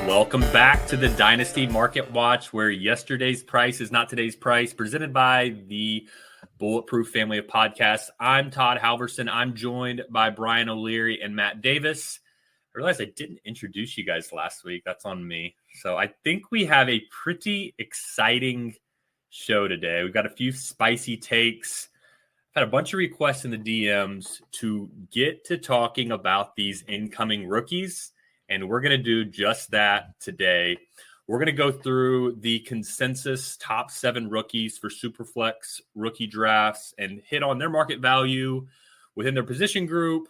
Welcome back to the Dynasty Market Watch, where yesterday's price is not today's price, presented by the Bulletproof family of podcasts. I'm Todd Halverson. I'm joined by Brian O'Leary and Matt Davis. I realized I didn't introduce you guys last week. That's on me. So I think we have a pretty exciting show today. We've got a few spicy takes. I've had a bunch of requests in the DMs to get to talking about these incoming rookies. And we're going to do just that today. We're going to go through the consensus top 7 rookies for Superflex rookie drafts and hit on their market value within their position group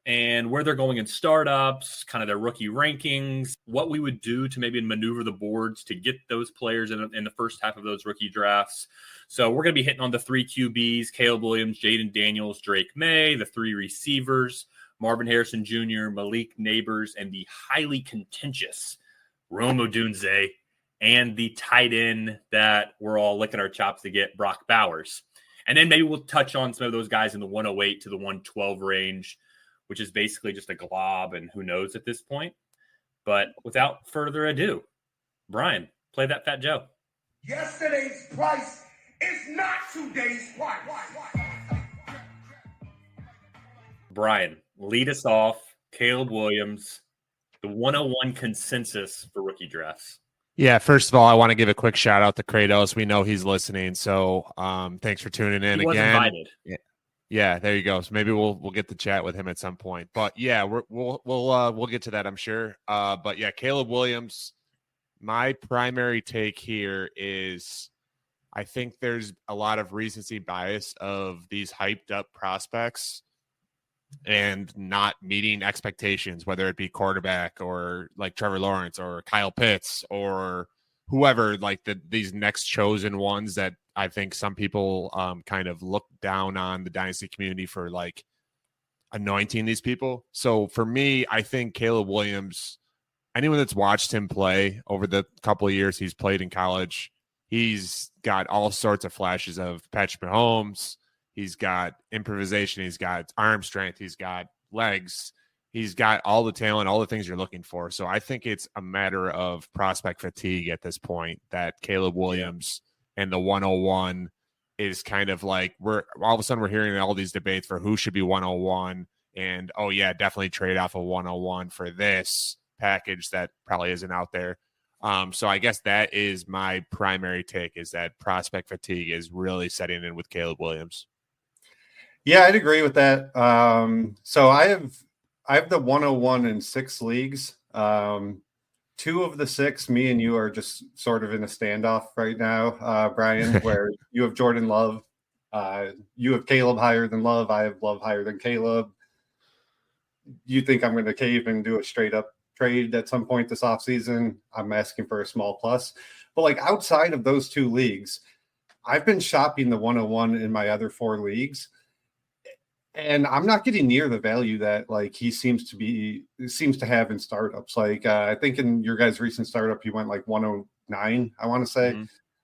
and where they're going in startups, kind of their rookie rankings, what we would do to maybe maneuver the boards to get those players in the first half of those rookie drafts. So we're going to be hitting on the 3 QBs, Caleb Williams, Jayden Daniels, Drake Maye, the 3 receivers, Marvin Harrison Jr., Malik, Nabers, and the highly contentious Odunze, and the tight end that we're all licking our chops to get, Brock Bowers. And then maybe we'll touch on some of those guys in the 108 to the 112 range, which is basically just a glob and who knows at this point. But without further ado, Brian, play that Fat Joe. Yesterday's price is not today's price. Brian, lead us off. Caleb Williams, the 101 consensus for rookie drafts. Yeah, first of all, I want to give a quick shout out to Kratos. We know he's listening, so thanks for tuning in He was again. Invited. Yeah, there you go. So maybe we'll get to chat with him at some point. But yeah, we'll get to that, I'm sure. But yeah, Caleb Williams. My primary take here is I think there's a lot of recency bias of these hyped up prospects and not meeting expectations, whether it be quarterback or like Trevor Lawrence or Kyle Pitts or whoever, like these next chosen ones that I think some people kind of look down on the dynasty community for like anointing these people. So for me, I think Caleb Williams, anyone that's watched him play over the couple of years he's played in college, he's got all sorts of flashes of Patrick Mahomes. He's got improvisation. He's got arm strength. He's got legs. He's got all the talent, all the things you're looking for. So I think it's a matter of prospect fatigue at this point that Caleb Williams and the 101 is kind of like we're all of a sudden we're hearing all these debates for who should be 101 and, oh, yeah, definitely trade off a 101 for this package that probably isn't out there. So I guess that is my primary take is that prospect fatigue is really setting in with Caleb Williams. Yeah, I'd agree with that. So I have the 101 in 6 leagues. 2 of the 6, me and you are just sort of in a standoff right now, Brian, where you have Jordan Love. You have Caleb higher than Love. I have Love higher than Caleb. You think I'm going to cave and do a straight up trade at some point this offseason? I'm asking for a small plus. But like outside of those 2 leagues, I've been shopping the 101 in my other 4 leagues. And I'm not getting near the value that like he seems to have in startups. Like I think in your guys' recent startup, he went like 109, I want to say.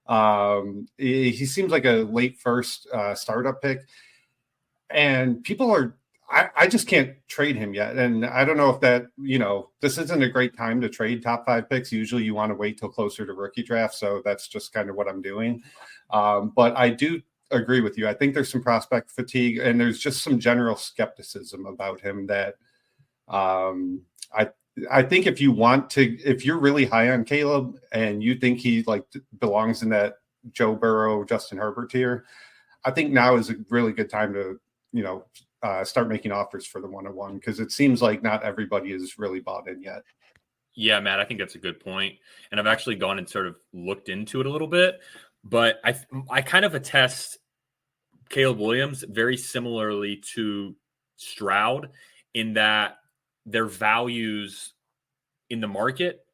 Mm-hmm. He seems like a late first startup pick. And people are, I just can't trade him yet. And I don't know if that, this isn't a great time to trade top 5 picks. Usually you want to wait till closer to rookie draft. So that's just kind of what I'm doing. But I do agree with you. I think there's some prospect fatigue and there's just some general skepticism about him that I think if you're really high on Caleb and you think he like belongs in that Joe Burrow, Justin Herbert tier, I think now is a really good time to, start making offers for the 101 because it seems like not everybody is really bought in yet. Yeah, Matt, I think that's a good point. And I've actually gone and sort of looked into it a little bit, but I kind of attest Caleb Williams very similarly to Stroud in that their values in the market,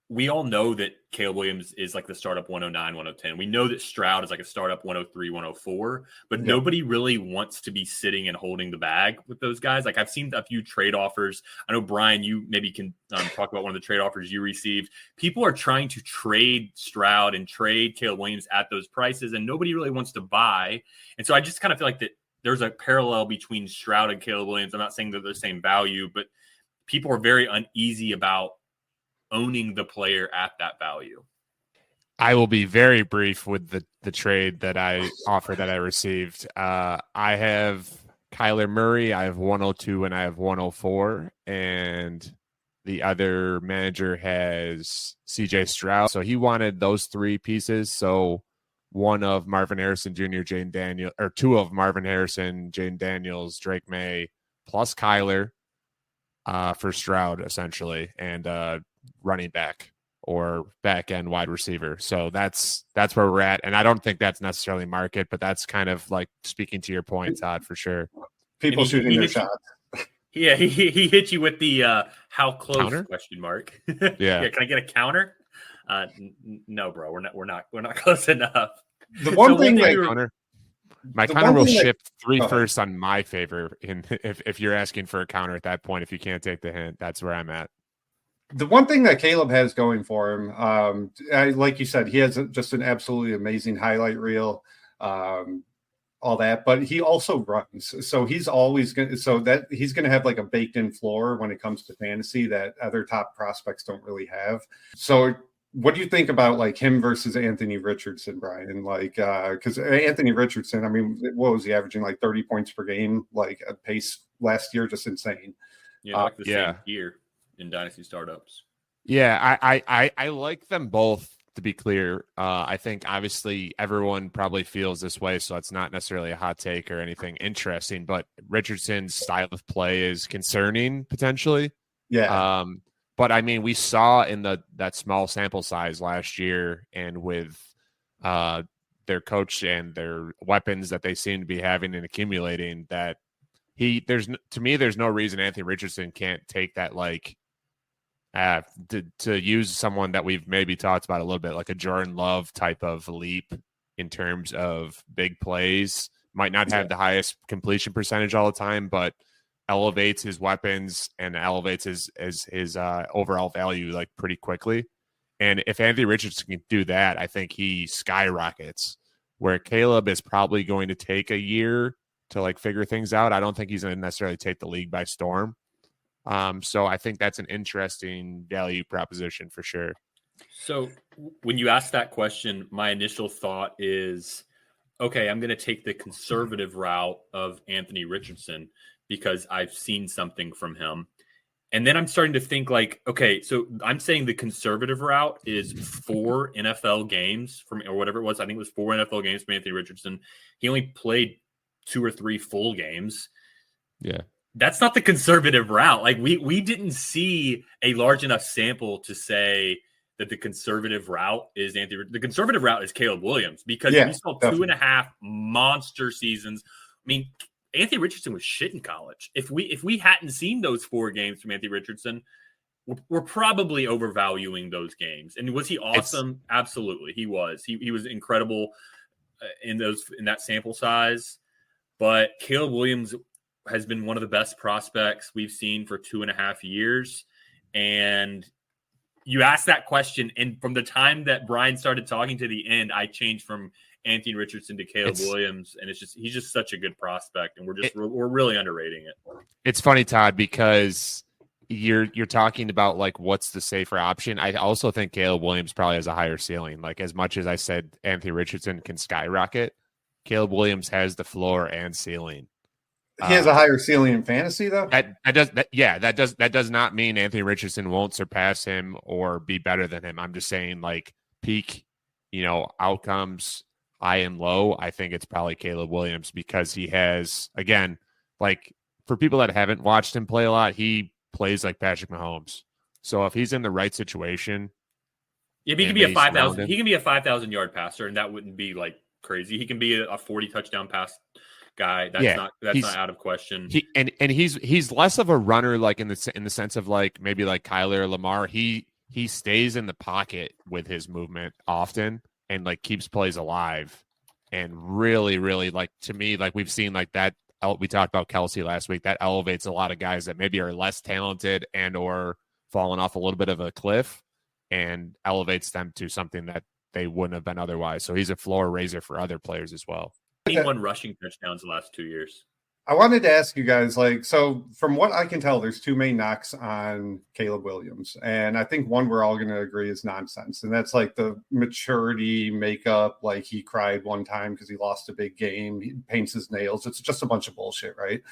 we all know that Caleb Williams is like the startup 109, 110. We know that Stroud is like a startup 103, 104, but nobody really wants to be sitting and holding the bag with those guys. Like I've seen a few trade offers. I know, Brian, you maybe can talk about one of the trade offers you received. People are trying to trade Stroud and trade Caleb Williams at those prices, and nobody really wants to buy. And so I just kind of feel like that there's a parallel between Stroud and Caleb Williams. I'm not saying they're the same value, but people are very uneasy about owning the player at that value. I will be very brief with the trade that I offer that I received. I have Kyler Murray. I have 102 and I have 104. And the other manager has CJ Stroud. So he wanted those three pieces. So one of Marvin Harrison Jr., Jayden Daniels, or two of Marvin Harrison, Jayden Daniels, Drake Maye, plus Kyler for Stroud, essentially, and running back or back end wide receiver. So that's where we're at. And I don't think that's necessarily market, but that's kind of like speaking to your point, Todd, for sure. People shooting their shots. Yeah, he hit you with the how close counter? Question mark. Yeah. Can I get a counter? No, bro, we're not close enough. The one thing my counter will shift 3 firsts on my favor if you're asking for a counter at that point. If you can't take the hint, that's where I'm at. The one thing that Caleb has going for him, like you said, he has just an absolutely amazing highlight reel, all that, but he also runs. So he's always going to have like a baked in floor when it comes to fantasy that other top prospects don't really have. So what do you think about like him versus Anthony Richardson, Brian? Like, because Anthony Richardson, I mean, what was he averaging, like 30 points per game, like a pace last year? Just insane. Yeah, like the same year in Dynasty startups. Yeah, I like them both, to be clear. I think obviously everyone probably feels this way, so it's not necessarily a hot take or anything interesting, but Richardson's style of play is concerning potentially. Yeah. But I mean, we saw in that small sample size last year, and with their coach and their weapons that they seem to be having and accumulating, that there's no reason Anthony Richardson can't take that, like to use someone that we've maybe talked about a little bit, like a Jordan Love type of leap in terms of big plays. Might not have the highest completion percentage all the time, but elevates his weapons and elevates his overall value like pretty quickly. And if Anthony Richardson can do that, I think he skyrockets. Where Caleb is probably going to take a year to like figure things out. I don't think he's going to necessarily take the league by storm. So I think that's an interesting value proposition for sure. So when you ask that question, my initial thought is, okay, I'm going to take the conservative route of Anthony Richardson because I've seen something from him. And then I'm starting to think like, okay, so I'm saying the conservative route is 4 NFL games from, or whatever it was. I think it was 4 NFL games from Anthony Richardson. He only played 2 or 3 full games. Yeah. That's not the conservative route. Like we didn't see a large enough sample to say that the conservative route is Anthony. The conservative route is Caleb Williams because we saw definitely 2.5 monster seasons. I mean, Anthony Richardson was shit in college. If we hadn't seen those 4 games from Anthony Richardson, we're probably overvaluing those games. And was he awesome? Absolutely, he was. He was incredible in that sample size. But Caleb Williams has been one of the best prospects we've seen for 2.5 years. And you asked that question, and from the time that Brian started talking to the end, I changed from Anthony Richardson to Caleb Williams, and he's just such a good prospect, and we're really underrating it. It's funny, Todd, because you're talking about like what's the safer option. I also think Caleb Williams probably has a higher ceiling. Like as much as I said Anthony Richardson can skyrocket, Caleb Williams has the floor and ceiling. He has a higher ceiling in fantasy, though. That does not mean Anthony Richardson won't surpass him or be better than him. I'm just saying, like peak, outcomes, high and low. I think it's probably Caleb Williams because he has, again, like for people that haven't watched him play a lot, he plays like Patrick Mahomes. So if he's in the right situation, he can be a 5,000. He can be a 5,000 yard passer, and that wouldn't be like crazy. He can be a 40 touchdown pass guy. That's not out of question. He's less of a runner, like in the sense of like maybe like Kyler or Lamar. He stays in the pocket with his movement often and like keeps plays alive. And really, really, like to me, like we've seen like that. We talked about Kelsey last week. That elevates a lot of guys that maybe are less talented and or falling off a little bit of a cliff, and elevates them to something that they wouldn't have been otherwise. So he's a floor raiser for other players as well. 21 rushing touchdowns the last 2 years. I wanted to ask you guys, like, so from what I can tell, there's two main knocks on Caleb Williams. And I think one we're all going to agree is nonsense. And that's like the maturity makeup. Like he cried one time because he lost a big game. He paints his nails. It's just a bunch of bullshit, right?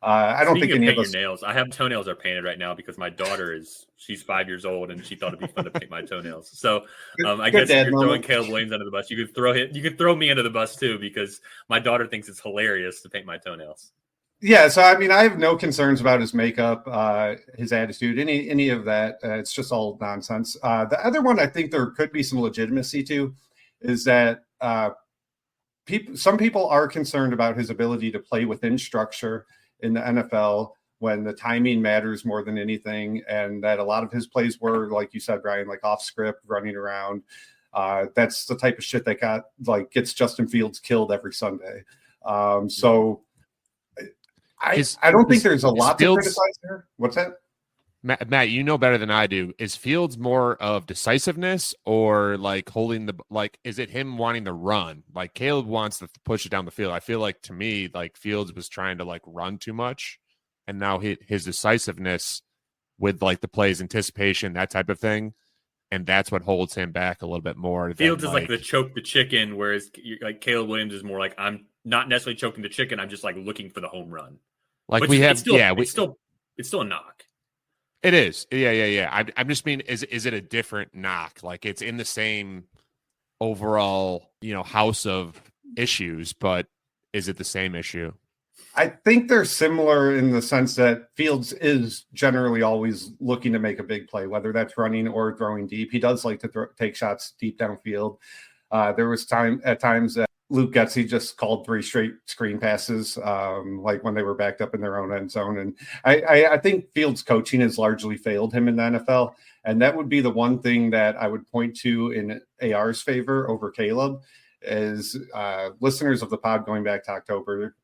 I don't think any of us. Nails. I have toenails are painted right now because my daughter she's 5 years old and she thought it'd be fun to paint my toenails. So I guess if you're throwing Caleb Williams under the bus, you could throw me under the bus too because my daughter thinks it's hilarious to paint my toenails. Yeah, so I mean, I have no concerns about his makeup, his attitude, any of that. It's just all nonsense. The other one I think there could be some legitimacy to is that some people are concerned about his ability to play within structure in the NFL when the timing matters more than anything, and that a lot of his plays were, like you said, Brian, like off script, running around. That's the type of shit that gets Justin Fields killed every Sunday. So I don't think there's a lot to criticize there. What's that? Matt, you know better than I do. Is Fields more of decisiveness or like holding is it him wanting to run? Like Caleb wants to push it down the field. I feel like to me, like Fields was trying to like run too much. And now his decisiveness with like the plays, anticipation, that type of thing. And that's what holds him back a little bit more. Fields is like the choke the chicken, whereas like Caleb Williams is more like, I'm not necessarily choking the chicken. I'm just like looking for the home run. Like it's still a knock. It is. Yeah. I'm just mean, is it a different knock? Like it's in the same overall, house of issues, but is it the same issue? I think they're similar in the sense that Fields is generally always looking to make a big play, whether that's running or throwing deep. He does like to take shots deep downfield. There was at times that Luke Getsy just called 3 straight screen passes, like when they were backed up in their own end zone. And I think Fields' coaching has largely failed him in the NFL. And that would be the one thing that I would point to in AR's favor over Caleb is listeners of the pod going back to October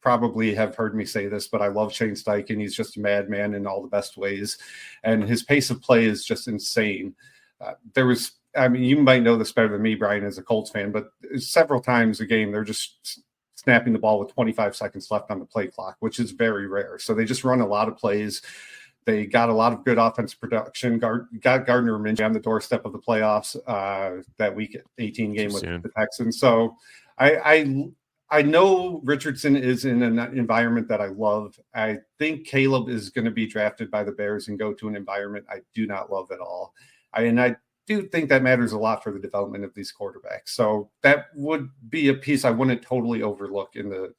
probably have heard me say this, but I love Shane Steichen. He's just a madman in all the best ways. And his pace of play is just insane. You might know this better than me, Brian, as a Colts fan, but several times a game, they're just snapping the ball with 25 seconds left on the play clock, which is very rare. So they just run a lot of plays. They got a lot of good offensive production. Got Gardner Minshew on the doorstep of the playoffs that week 18 game with the Texans. So I know Richardson is in an environment that I love. I think Caleb is going to be drafted by the Bears and go to an environment I do not love at all. I do think that matters a lot for the development of these quarterbacks. So that would be a piece I wouldn't totally overlook in the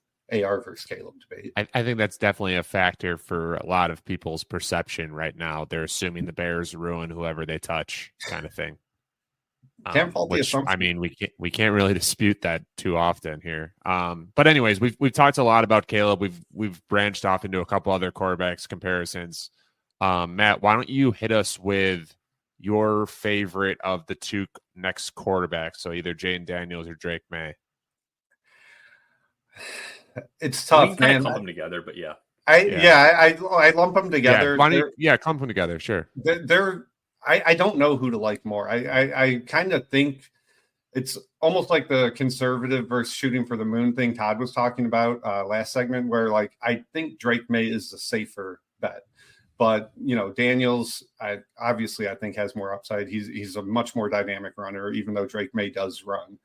AR versus Caleb debate. I think that's definitely a factor for a lot of people's perception right now. They're assuming the Bears ruin whoever they touch, kind of thing. Can't fault the assumption. I mean, we can't really dispute that too often here. But anyways, we've talked a lot about Caleb. We've branched off into a couple other quarterbacks comparisons. Matt, why don't you hit us with your favorite of the two next quarterbacks? So either Jayden Daniels or Drake Maye. It's tough, man. Clump them together, but yeah. I lump them together. Clump them together. Sure. I don't know who to like more. I kind of think it's almost like the conservative versus shooting for the moon thing Todd was talking about last segment, where like I think Drake Maye is the safer bet. But, Daniels, I think has more upside. He's a much more dynamic runner, even though Drake Maye does run.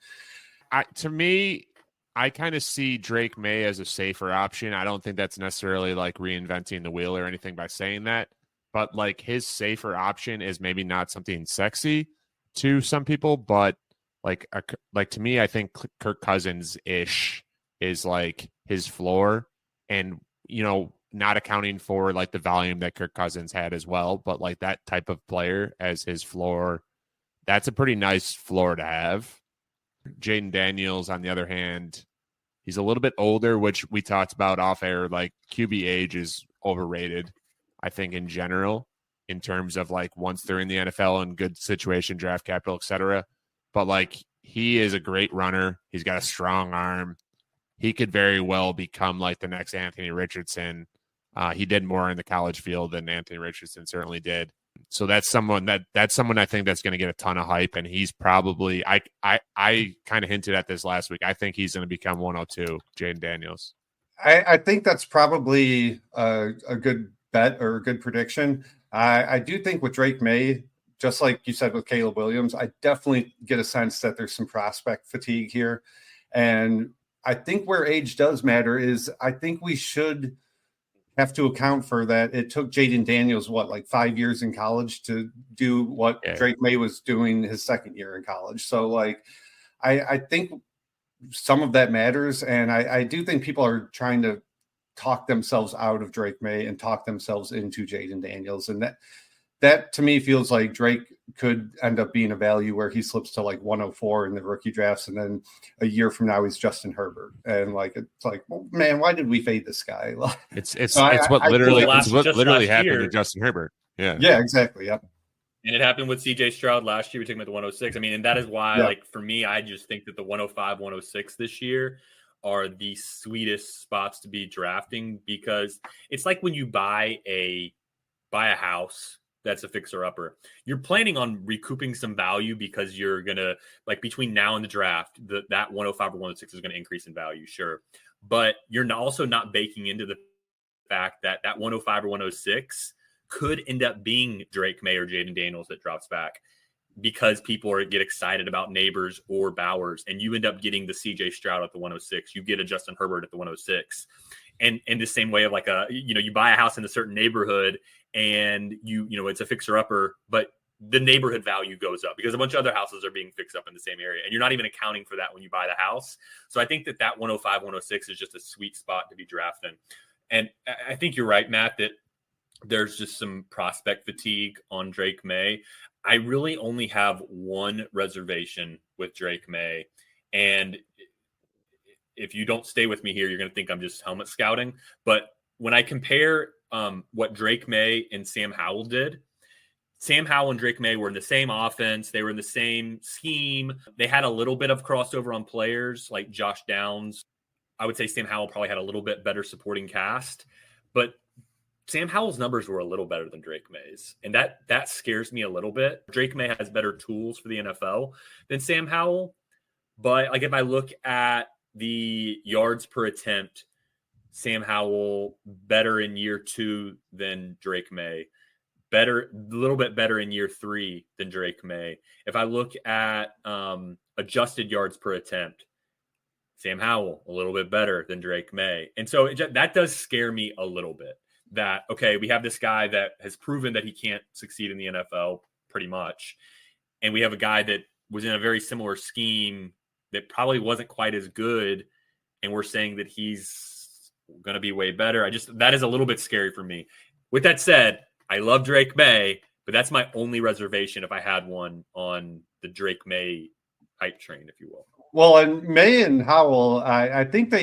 To me, I kind of see Drake Maye as a safer option. I don't think that's necessarily like reinventing the wheel or anything by saying that. But like his safer option is maybe not something sexy to some people, but like to me, I think Kirk Cousins-ish is like his floor, and not accounting for like the volume that Kirk Cousins had as well, but like that type of player as his floor, that's a pretty nice floor to have. Jayden Daniels, on the other hand, he's a little bit older, which we talked about off air. Like QB age is overrated, I think, in general, in terms of like once they're in the NFL and good situation, draft capital, etc. But like he is a great runner. He's got a strong arm. He could very well become like the next Anthony Richardson. He did more in the college field than Anthony Richardson certainly did. So that's someone I think that's going to get a ton of hype, and he's probably I kind of hinted at this last week. I think he's going to become 102, Jayden Daniels. I think that's probably a good bet or a good prediction. I do think with Drake Maye, just like you said with Caleb Williams, I definitely get a sense that there's some prospect fatigue here. And I think where age does matter is I think we should have to account for that. It took Jayden Daniels, like 5 years in college to do what Drake Maye was doing his second year in college. So like, I think some of that matters. And I do think people are trying to talk themselves out of Drake Maye and talk themselves into Jayden Daniels. And that to me feels like Drake could end up being a value where he slips to like 104 in the rookie drafts. And then a year from now, he's Justin Herbert. And like, it's like, well, man, why did we fade this guy? It's what literally happened year to Justin Herbert. Yeah. Yeah, exactly. Yep. And it happened with CJ Stroud last year. We took him at the 106. I mean, and that is why, like, for me, I just think that the 105, 106 this year are the sweetest spots to be drafting, because it's like when you buy a house that's a fixer-upper. You're planning on recouping some value because you're going to, like, between now and the draft, that 105 or 106 is going to increase in value, sure. But you're also not baking into the fact that 105 or 106 could end up being Drake Maye or Jayden Daniels that drops back, because people get excited about Nabers or Bowers, and you end up getting the CJ Stroud at the 106. You get a Justin Herbert at the 106. And in the same way of like you buy a house in a certain neighborhood and it's a fixer upper, but the neighborhood value goes up because a bunch of other houses are being fixed up in the same area. And you're not even accounting for that when you buy the house. So I think that 105, 106 is just a sweet spot to be drafting. And I think you're right, Matt, that there's just some prospect fatigue on Drake Maye. I really only have one reservation with Drake Maye. And if you don't stay with me here, you're going to think I'm just helmet scouting. But when I compare what Drake Maye and Sam Howell did, Sam Howell and Drake Maye were in the same offense. They were in the same scheme. They had a little bit of crossover on players like Josh Downs. I would say Sam Howell probably had a little bit better supporting cast, but Sam Howell's numbers were a little better than Drake Maye's. And that scares me a little bit. Drake Maye has better tools for the NFL than Sam Howell. But like, if I look at the yards per attempt, Sam Howell better in year 2 than Drake Maye. A little bit better in year 3 than Drake Maye. If I look at adjusted yards per attempt, Sam Howell a little bit better than Drake Maye. And so that does scare me a little bit, that, okay, we have this guy that has proven that he can't succeed in the NFL pretty much. And we have a guy that was in a very similar scheme that probably wasn't quite as good. And we're saying that he's going to be way better. That is a little bit scary for me. With that said, I love Drake Maye, but that's my only reservation if I had one on the Drake Maye hype train, if you will. Well, and Maye and Howell, I think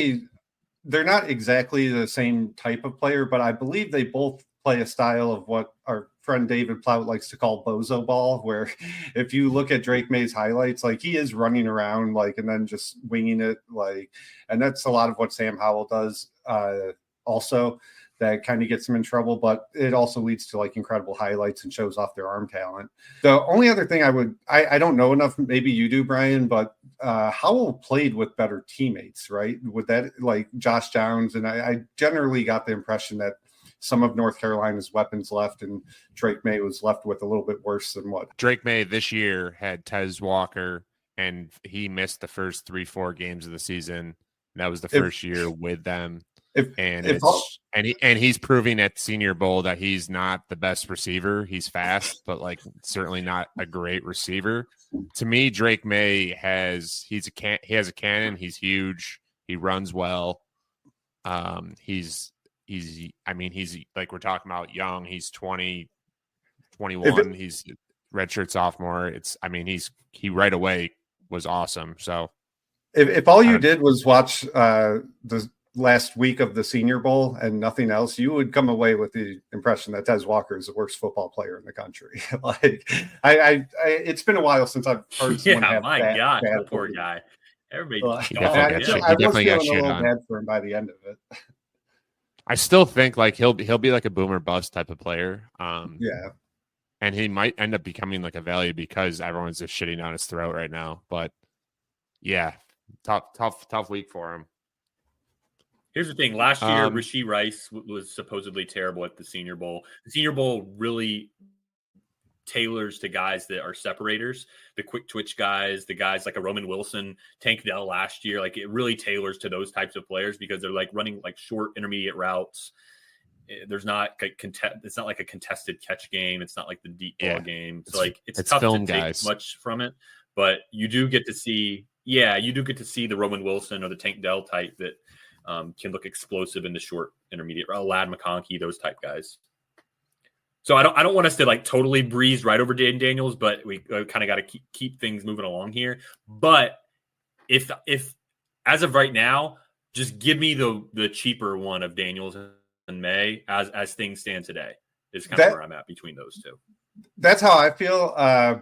they're not exactly the same type of player, but I believe they both play a style of what our friend David Plout likes to call bozo ball, where if you look at Drake Maye's highlights, like, he is running around, like, and then just winging it, like, and that's a lot of what Sam Howell does also. That kind of gets them in trouble, but it also leads to like incredible highlights and shows off their arm talent. The only other thing I don't know enough, maybe you do, Brian, but Howell played with better teammates, right? With that, like Josh Downs. And I generally got the impression that some of North Carolina's weapons left and Drake Maye was left with a little bit worse than what. Drake Maye this year had Tez Walker, and he missed the first 3-4 games of the season. That was the first year with them. He's proving at Senior Bowl that he's not the best receiver. He's fast, but like certainly not a great receiver. To me, Drake Maye he has a cannon. He's huge. He runs well. He's like we're talking about young. He's 20, 21. He's redshirt sophomore. He right away was awesome. So if all you did was watch the last week of the Senior Bowl and nothing else, you would come away with the impression that Tez Walker is the worst football player in the country. Like, it's been a while since I've heard someone have God, the poor guy. Everybody, he definitely got shit on. Bad for him by the end of it. I still think like he'll be like a boomer bust type of player. Yeah. and he might end up becoming like a value because everyone's just shitting down his throat right now. But yeah, tough week for him. Here's the thing. Last year, Rashee Rice was supposedly terrible at the Senior Bowl. The Senior Bowl really tailors to guys that are separators, the quick twitch guys, the guys like a Roman Wilson, Tank Dell last year. Like, it really tailors to those types of players because they're like running like short intermediate routes. There's not it's not like a contested catch game. It's not like the deep ball game. So like it's tough to take much from it, but you do get to see the Roman Wilson or the Tank Dell type that can look explosive in the short intermediate. Lad McConkey, those type guys. So I don't want us to like totally breeze right over Jayden Daniels, but we kind of got to keep things moving along here. But if as of right now, just give me the cheaper one of Daniels and Maye as things stand today is kind of where I'm at between those two. That's how I feel.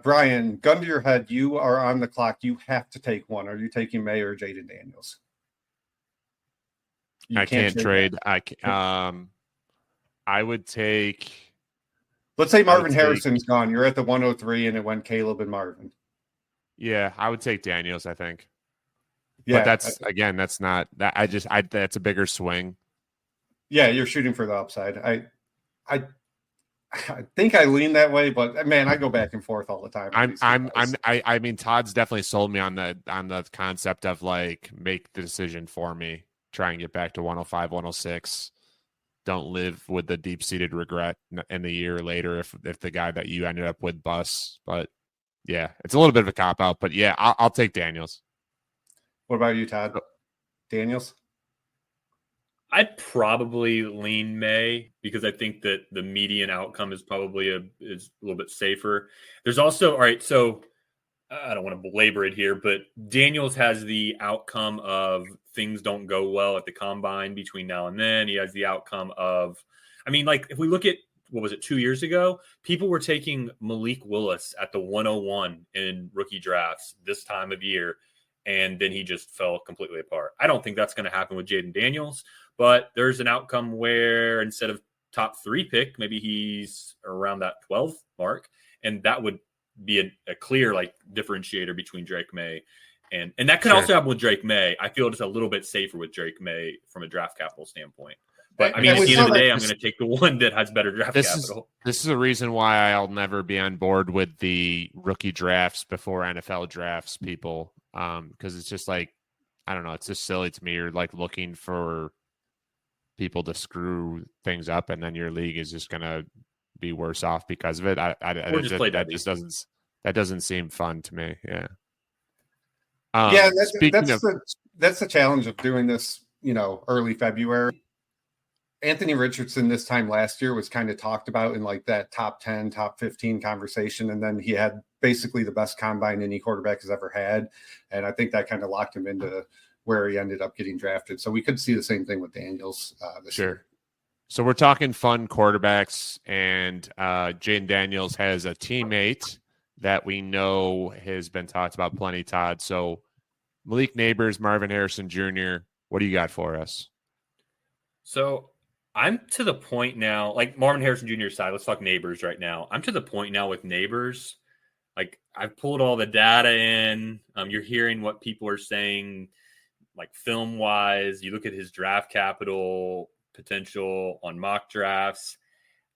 Brian, gun to your head, you are on the clock. You have to take one. Are you taking Maye or Jayden Daniels? I can't trade. I would take. Let's say Marvin Harrison's gone. You're at the 103, and it went Caleb and Marvin. Yeah, I would take Daniels, I think. Yeah, but that's not that. That's a bigger swing. Yeah, you're shooting for the upside. I think I lean that way, but man, I go back and forth all the time. I mean, Todd's definitely sold me on the concept of like make the decision for me, try and get back to 105, 106. Don't live with the deep-seated regret in the year later if the guy that you ended up with busts. But yeah, it's a little bit of a cop-out. But yeah, I'll take Daniels. What about you, Todd? Daniels? I'd probably lean Maye because I think that the median outcome is probably is a little bit safer. There's also, all right, so I don't want to belabor it here, but Daniels has the outcome of things don't go well at the combine between now and then. He has the outcome of, I mean, like if we look at, what was it, 2 years ago, people were taking Malik Willis at the 101 in rookie drafts this time of year, and then he just fell completely apart. I don't think that's going to happen with Jayden Daniels, but there's an outcome where instead of top 3 pick, maybe he's around that 12th mark, and that would be a clear like differentiator between Drake Maye and that could also happen with Drake Maye. I feel it's a little bit safer with Drake Maye from a draft capital standpoint. But I mean, at the end of the day, I'm going to take the one that has better draft capital. This is a reason why I'll never be on board with the rookie drafts before NFL drafts, people. Because it's just like, I don't know, it's just silly to me. You're like looking for people to screw things up, and then your league is just going to be worse off because of it. That doesn't seem fun to me. Yeah. That's the challenge of doing this, early February. Anthony Richardson this time last year was kind of talked about in like that top 10, top 15 conversation. And then he had basically the best combine any quarterback has ever had. And I think that kind of locked him into where he ended up getting drafted. So we could see the same thing with Daniels this year. So we're talking fun quarterbacks, and Jayden Daniels has a teammate that we know has been talked about plenty, Todd. So Malik Nabers, Marvin Harrison Jr., what do you got for us? So I'm to the point now, like Marvin Harrison Jr. side, let's talk Nabers right now. I'm to the point now with Nabers. Like I've pulled all the data in. You're hearing what people are saying, like film-wise. You look at his draft capital potential on mock drafts.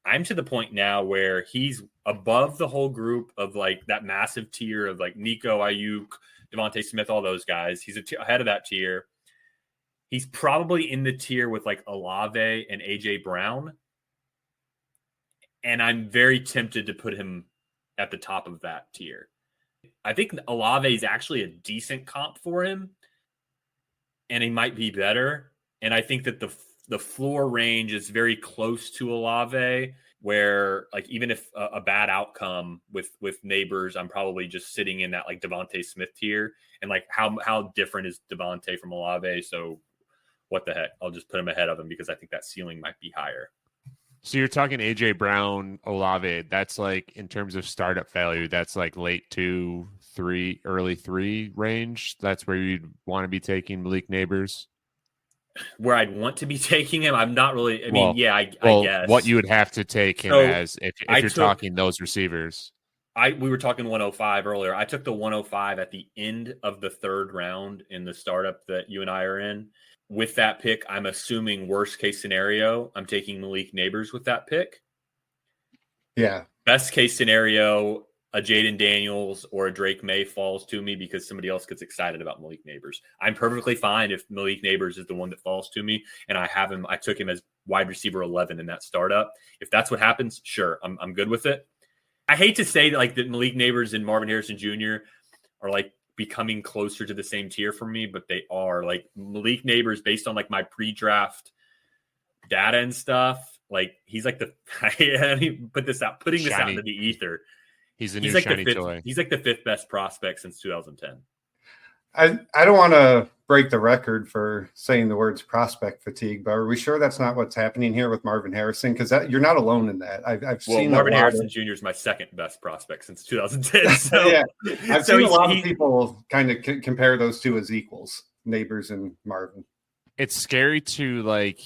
I'm to the point now where he's above the whole group of like that massive tier of like Nico, Ayuk, Devontae Smith, all those guys. He's ahead of that tier. He's probably in the tier with like Olave and AJ Brown. And I'm very tempted to put him at the top of that tier. I think Olave is actually a decent comp for him, and he might be better. And I think that the floor range is very close to Olave, where like even if a bad outcome with Nabers, I'm probably just sitting in that like Devontae Smith tier. And like how different is Devontae from Olave? So what the heck? I'll just put him ahead of him because I think that ceiling might be higher. So you're talking AJ Brown, Olave. That's like in terms of startup value, that's like late 2, 3, early 3 range. That's where you'd want to be taking Malik Nabers. where I'd want to be taking him. I'm not really. I mean, Well, yeah, I guess what you would have to take him So, as if I you're took- talking those receivers. we were talking 105 earlier. I took the 105 at the end of the third round in the startup that you and I are in. With that pick, I'm assuming worst case scenario, I'm taking Malik Nabers with that pick. Yeah. Best case scenario, a Jayden Daniels or a Drake Maye falls to me because somebody else gets excited about Malik Nabers. I'm perfectly fine if Malik Nabers is the one that falls to me and I have him. I took him as wide receiver 11 in that startup. If that's what happens, sure, I'm good with it. I hate to say that Malik Nabers and Marvin Harrison Jr. are like becoming closer to the same tier for me, but they are. Like Malik Nabers, based on like my pre-draft data and stuff, like he's like putting this out into the ether. He's like shiny toy. He's like the fifth best prospect since 2010. I don't want to break the record for saying the words prospect fatigue, but are we sure that's not what's happening here with Marvin Harrison? Because you're not alone in that. I've seen Marvin Harrison Jr. is my second best prospect since 2010. So yeah, I've seen a lot of people kind of compare those two as equals, Nabers and Marvin. It's scary to like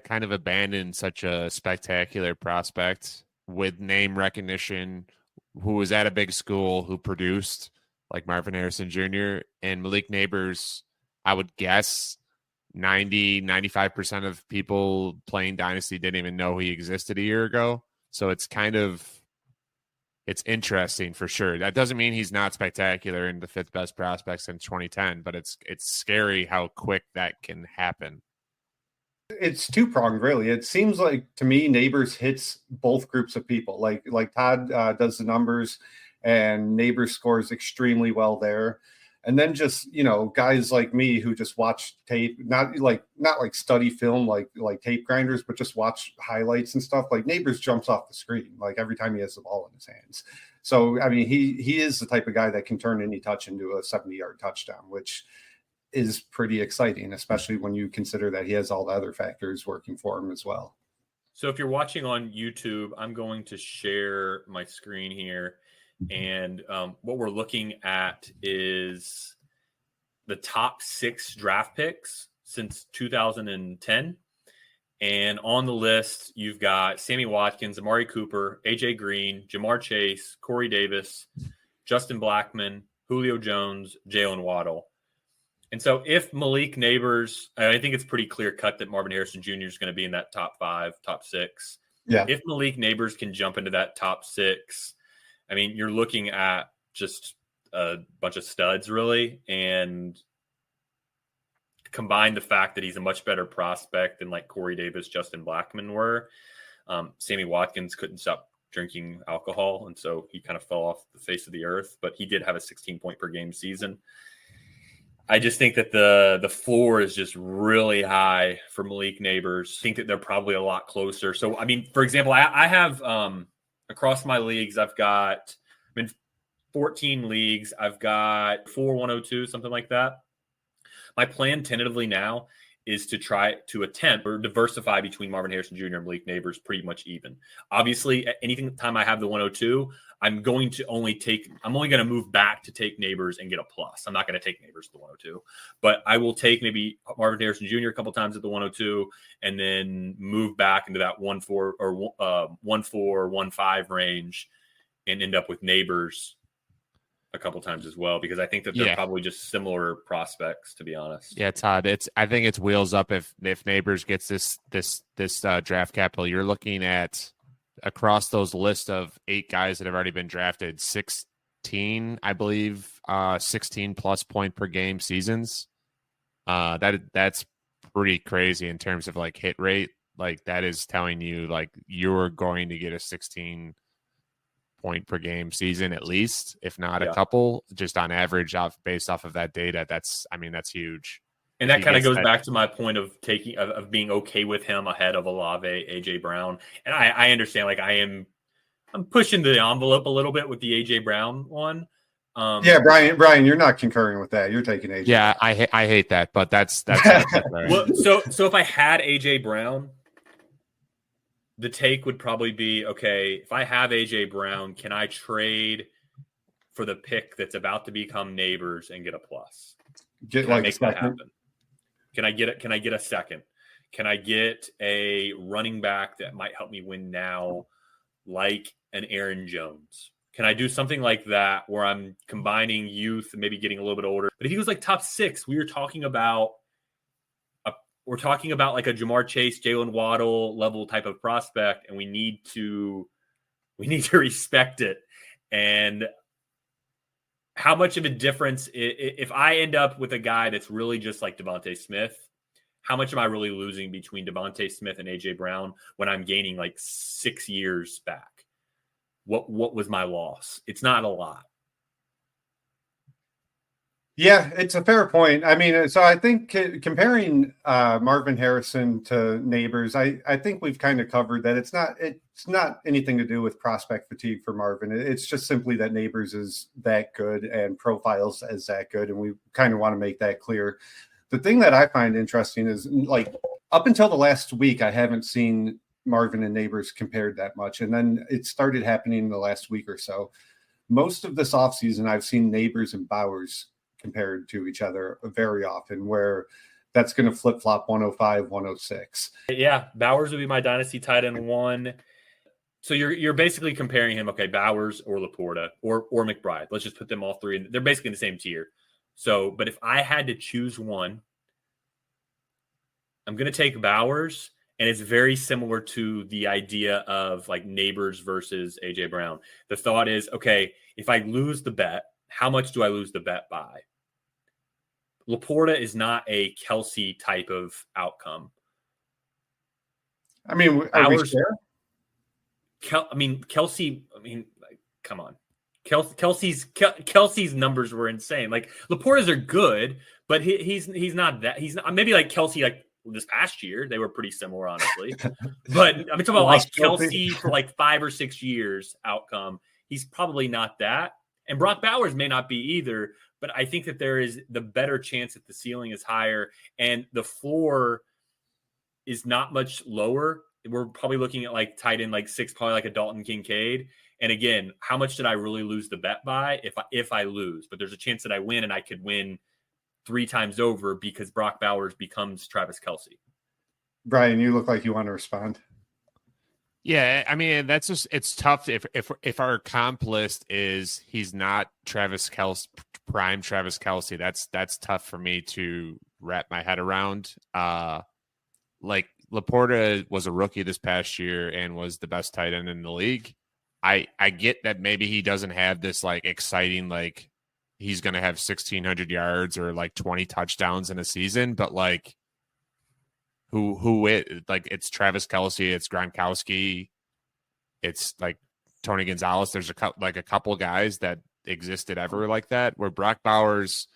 kind of abandon such a spectacular prospect with name recognition, who was at a big school, who produced, like Marvin Harrison Jr. and Malik Nabers. I would guess 95% of people playing Dynasty didn't even know he existed a year ago. So it's interesting for sure. That doesn't mean he's not spectacular and the fifth best prospect since 2010, but it's scary how quick that can happen. It's two-pronged, really. It seems like to me Nabers hits both groups of people. Like Todd does the numbers, and Nabers scores extremely well there. And then just, guys like me who just watch tape, not like study film like tape grinders, but just watch highlights and stuff. Like Nabers jumps off the screen like every time he has the ball in his hands. So I mean, he is the type of guy that can turn any touch into a 70-yard touchdown, which is pretty exciting, especially when you consider that he has all the other factors working for him as well. So if you're watching on YouTube, I'm going to share my screen here. And what we're looking at is the top 6 draft picks since 2010. And on the list, you've got Sammy Watkins, Amari Cooper, AJ Green, Jamar Chase, Corey Davis, Justin Blackmon, Julio Jones, Jalen Waddle. And so if Malik Nabers, I think it's pretty clear cut that Marvin Harrison Jr. is going to be in that top 5, top 6. Yeah. If Malik Nabers can jump into that top 6, I mean, you're looking at just a bunch of studs, really, and combine the fact that he's a much better prospect than like Corey Davis, Justin Blackmon were. Sammy Watkins couldn't stop drinking alcohol, and so he kind of fell off the face of the earth, but he did have a 16-point per game season. I just think that the floor is just really high for Malik Nabers. I think that they're probably a lot closer. So, I mean, for example, I have across my leagues, I'm in 14 leagues. I've got 4 102, something like that. My plan tentatively now is to try to attempt or diversify between Marvin Harrison Jr. and Malik Nabers pretty much even. Obviously, anytime I have the 102, I'm only going to move back to take Nabers and get a plus. I'm not going to take Nabers at the 102, but I will take maybe Marvin Harrison Jr. a couple times at the 102 and then move back into that 1-4 or 1-4-1-5 range and end up with Nabers a couple times as well, because I think that they're probably just similar prospects, to be honest. Yeah, Todd, I think it's wheels up if Nabers gets this draft capital. You're looking at across those list of 8 guys that have already been drafted, 16, I believe, 16 plus point per game seasons. That's pretty crazy in terms of like hit rate. Like that is telling you like you're going to get a 16 point per game season at least, if not a couple, just on average based off of that data. That's huge. And that kind of goes back to my point of being okay with him ahead of Olave, AJ Brown. And I understand, like I'm pushing the envelope a little bit with the AJ Brown one. Yeah, Brian, you're not concurring with that. You're taking AJ. Yeah, I hate that, but that's well, so if I had AJ Brown, the take would probably be, okay, if I have AJ Brown, can I trade for the pick that's about to become Nabers and get a plus? Make that happen? Can I get it? Can I get a second? Can I get a running back that might help me win now, like an Aaron Jones? Can I do something like that where I'm combining youth and maybe getting a little bit older? But if he was like top 6, we're talking about like a Jamar Chase, Jalen Waddle level type of prospect, and we need to respect it. And how much of a difference if I end up with a guy that's really just like Devontae Smith? How much am I really losing between Devontae Smith and AJ Brown when I'm gaining like 6 years back? What was my loss? It's not a lot. Yeah, it's a fair point. I mean, so I think comparing Marvin Harrison to Nabers, I think we've kind of covered that it's not anything to do with prospect fatigue for Marvin. It's just simply that Nabers is that good and profiles as that good, and we kind of want to make that clear. The thing that I find interesting is, like, up until the last week, I haven't seen Marvin and Nabers compared that much, and then it started happening in the last week or so. Most of this offseason, I've seen Nabers and Bowers compared to each other very often, where that's going to flip-flop 105, 106. Yeah, Bowers would be my dynasty tight end 1. So you're basically comparing him, okay, Bowers or Laporta or McBride. Let's just put them all three. They're basically in the same tier. So, but if I had to choose one, I'm going to take Bowers, and it's very similar to the idea of like Nabers versus AJ Brown. The thought is, okay, if I lose the bet, how much do I lose the bet by? Laporta is not a Kelsey type of outcome. I mean, are we fair? Kelsey. Like, come on. Kelsey's numbers were insane. Like, Laporta's are good, but he's not that. He's not, maybe like Kelsey, like this past year, they were pretty similar, honestly. But I'm talking about like Kelsey for like 5 or 6 years outcome. He's probably not that. And Brock Bowers may not be either, but I think that there is the better chance that the ceiling is higher and the floor is not much lower. We're probably looking at like tight end like 6, probably like a Dalton Kincaid. And again, how much did I really lose the bet by if I lose? But there's a chance that I win, and I could win 3 times over because Brock Bowers becomes Travis Kelce. Brian, you look like you want to respond. Yeah, I mean, that's just, it's tough if our comp list is he's not Travis Kelce, prime Travis Kelce. That's tough for me to wrap my head around. Like, Laporta was a rookie this past year and was the best tight end in the league. I get that maybe he doesn't have this like exciting, like he's going to have 1,600 yards or like 20 touchdowns in a season, but like it's Travis Kelce, it's Gronkowski, it's like Tony Gonzalez. There's a couple guys that existed ever like that, where Brock Bowers,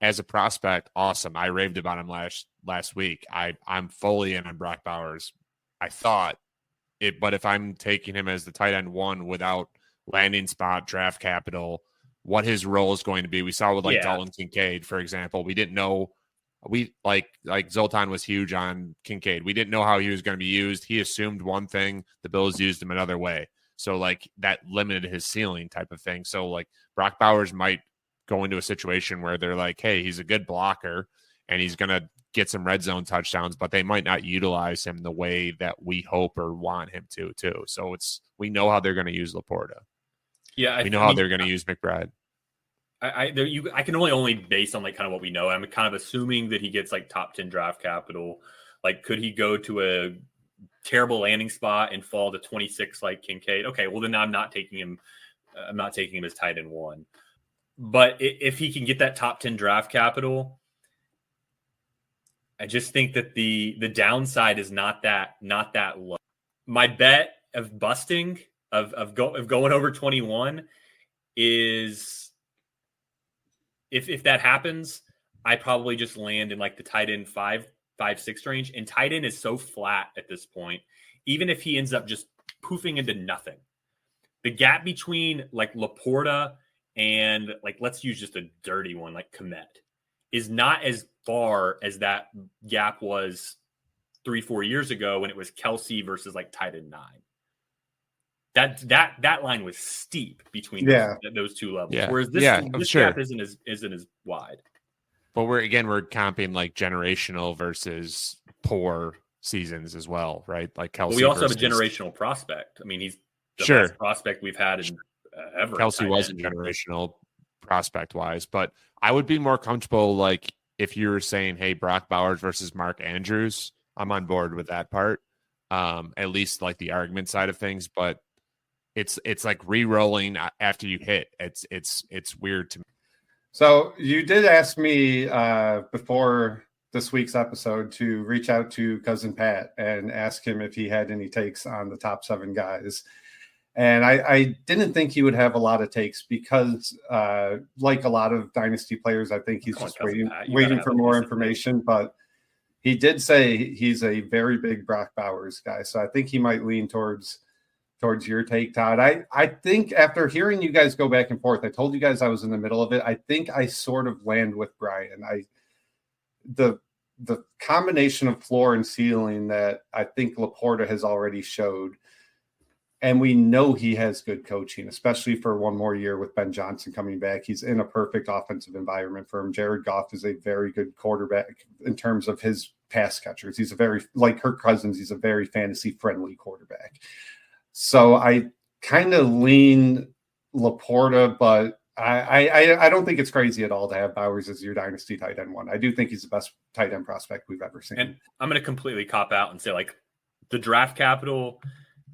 as a prospect, awesome. I raved about him last week. I'm fully in on Brock Bowers. I thought it, but if I'm taking him as the tight end 1 without landing spot, draft capital, what his role is going to be. We saw with Dalton Kincaid, for example. We didn't know. We like Zoltan was huge on Kincaid. We didn't know how he was going to be used. He assumed one thing, the Bills used him another way. So like that limited his ceiling type of thing. So like Brock Bowers might go into a situation where they're like, hey, he's a good blocker and he's going to get some red zone touchdowns, but they might not utilize him the way that we hope or want him to too. So we know how they're going to use Laporta. Yeah. We know how they're going to use McBride. I can only base on like kind of what we know. I'm kind of assuming that he gets like top 10 draft capital. Like, could he go to a terrible landing spot and fall to 26 like Kincaid? Okay, well then I'm not taking him. I'm not taking him as tight end 1. But if he can get that top 10 draft capital, I just think that the downside is not that low. My bet of busting of going over 21 is, if that happens, I probably just land in like the tight end 5, 6 range. And tight end is so flat at this point. Even if he ends up just poofing into nothing, the gap between like Laporta and like, let's use just a dirty one like Komet, is not as far as that gap was 3-4 years ago when it was Kelce versus like tight end 9. That line was steep between those two levels. Yeah. Whereas this sure. gap isn't as wide. But we're comping like generational versus poor seasons as well, right? Like Kelsey. Well, we also versus... have a generational prospect. I mean, he's the sure best prospect we've had in ever. Kelsey wasn't generational prospect wise, but I would be more comfortable like if you were saying, hey, Brock Bowers versus Mark Andrews, I'm on board with that part. At least like the argument side of things, but it's like re-rolling after you hit. It's weird to me. So you did ask me before this week's episode to reach out to Cousin Pat and ask him if he had any takes on the top 7 guys. And I didn't think he would have a lot of takes because, like a lot of dynasty players, I think he's just waiting for more information. But he did say he's a very big Brock Bowers guy. So I think he might lean towards your take, Todd. I think after hearing you guys go back and forth, I told you guys I was in the middle of it. I think I sort of land with Brian. The combination of floor and ceiling that I think Laporta has already showed. And we know he has good coaching, especially for one more year with Ben Johnson coming back. He's in a perfect offensive environment for him. Jared Goff is a very good quarterback in terms of his pass catchers. He's a very, like Kirk Cousins, he's a very fantasy-friendly quarterback. So I kind of lean Laporta, but I don't think it's crazy at all to have Bowers as your dynasty tight end one. I do think he's the best tight end prospect we've ever seen. And I'm going to completely cop out and say, like, the draft capital –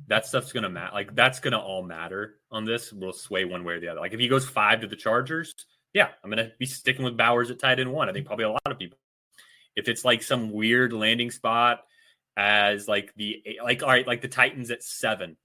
that stuff's going to matter. Like, that's going to all matter on this. We'll sway one way or the other. Like, if he goes 5 to the Chargers, yeah, I'm going to be sticking with Bowers at tight end 1. I think probably a lot of people. If it's like some weird landing spot as like all right, like the Titans at 7.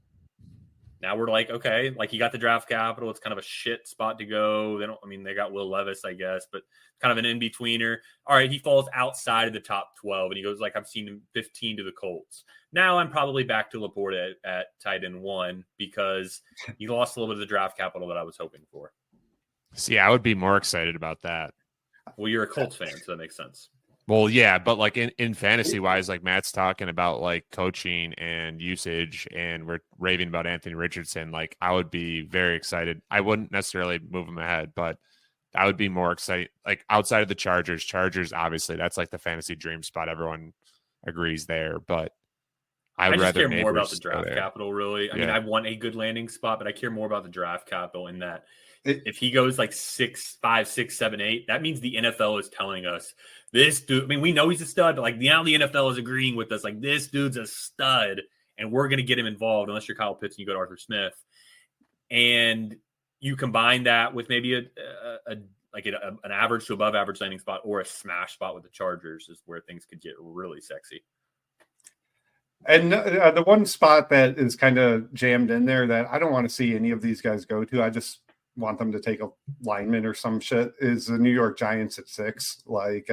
Now we're like, okay, like he got the draft capital. It's kind of a shit spot to go. They got Will Levis, I guess, but kind of an in-betweener. All right, he falls outside of the top 12, and he goes like, I've seen him 15 to the Colts. Now I'm probably back to Laporta at tight end 1 because he lost a little bit of the draft capital that I was hoping for. See, I would be more excited about that. Well, you're a Colts fan, so that makes sense. Well, yeah, but like in fantasy wise, like Matt's talking about like coaching and usage, and we're raving about Anthony Richardson. Like I would be very excited. I wouldn't necessarily move him ahead, but I would be more excited. Like outside of the Chargers, obviously that's like the fantasy dream spot. Everyone agrees there, but I just rather care more about the draft capital. Really, I mean, I want a good landing spot, but I care more about the draft capital in that. If he goes like 6, 5, 6, 7, 8, that means the NFL is telling us this dude. I mean, we know he's a stud, but like now the NFL is agreeing with us. Like this dude's a stud, and we're going to get him involved. Unless you're Kyle Pitts and you go to Arthur Smith, and you combine that with maybe an average to above average landing spot or a smash spot with the Chargers is where things could get really sexy. And the one spot that is kind of jammed in there that I don't want to see any of these guys go to, I just want them to take a lineman or some shit, is the New York Giants at 6. Like,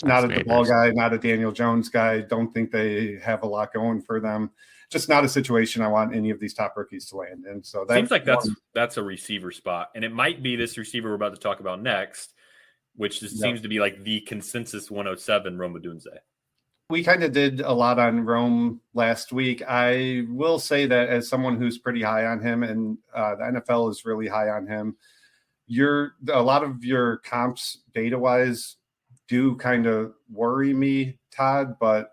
not a ball guy, not a Daniel Jones guy. Don't think they have a lot going for them. Just not a situation I want any of these top rookies to land in. So that seems like that's a receiver spot, and it might be this receiver we're about to talk about next, which seems to be like the consensus 107 Rome Odunze. We kind of did a lot on Rome last week. I will say that as someone who's pretty high on him, and the NFL is really high on him, a lot of your comps data-wise do kind of worry me, Todd, but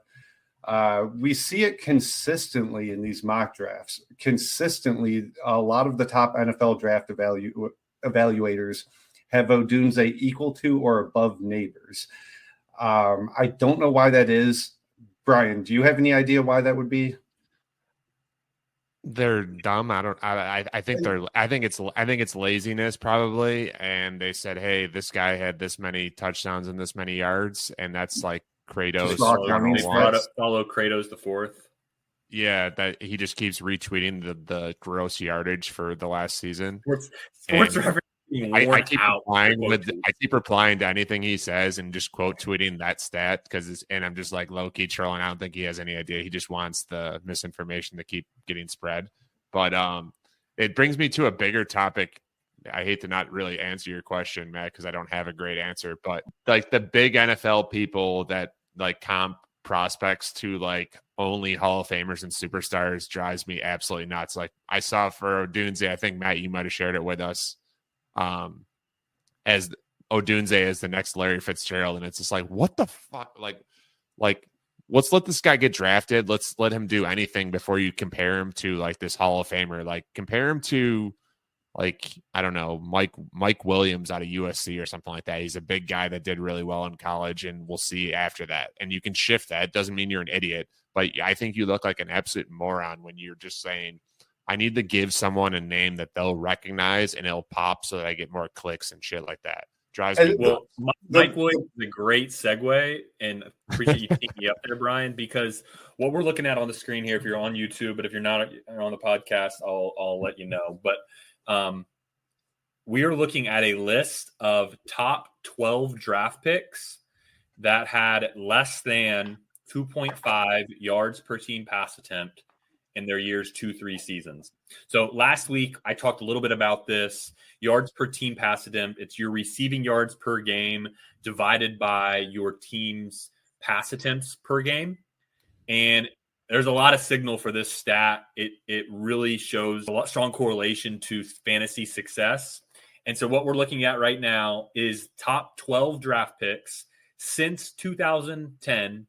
we see it consistently in these mock drafts. Consistently, a lot of the top NFL draft evaluators have Odunze equal to or above Nabers. I don't know why that is. Brian, do you have any idea why that would be? They're dumb. I think it's laziness probably. And they said, hey, this guy had this many touchdowns and this many yards, and that's like Kratos. Follow Kratos the fourth. Yeah, that he just keeps retweeting the gross yardage for the last season. Sports reference. I keep replying to anything he says and just quote tweeting that stat and I'm just like low-key trolling. I don't think he has any idea. He just wants the misinformation to keep getting spread. But it brings me to a bigger topic. I hate to not really answer your question, Matt, because I don't have a great answer. But like the big NFL people that like comp prospects to like only Hall of Famers and superstars drives me absolutely nuts. Like I saw for Odunze, I think Matt, you might have shared it with us. As Odunze is the next Larry Fitzgerald, and it's just like, what the fuck? Like, let's let this guy get drafted. Let's let him do anything before you compare him to like this Hall of Famer. Like, compare him to like, I don't know, Mike Williams out of USC or something like that. He's a big guy that did really well in college, and we'll see after that. And you can shift that. It doesn't mean you're an idiot, but I think you look like an absolute moron when you're just saying, I need to give someone a name that they'll recognize and it'll pop so that I get more clicks and shit like that. Drives me well, Mike Williams is a great segue, and appreciate you taking me up there, Brian, because what we're looking at on the screen here, if you're on YouTube, but if you're not on the podcast, I'll let you know. But we are looking at a list of top 12 draft picks that had less than 2.5 yards per team pass attempt in their years 2-3 seasons. So last week I talked a little bit about this yards per team pass attempt. It's your receiving yards per game divided by your team's pass attempts per game. And there's a lot of signal for this stat. It really shows a lot strong correlation to fantasy success. And so what we're looking at right now is top 12 draft picks since 2010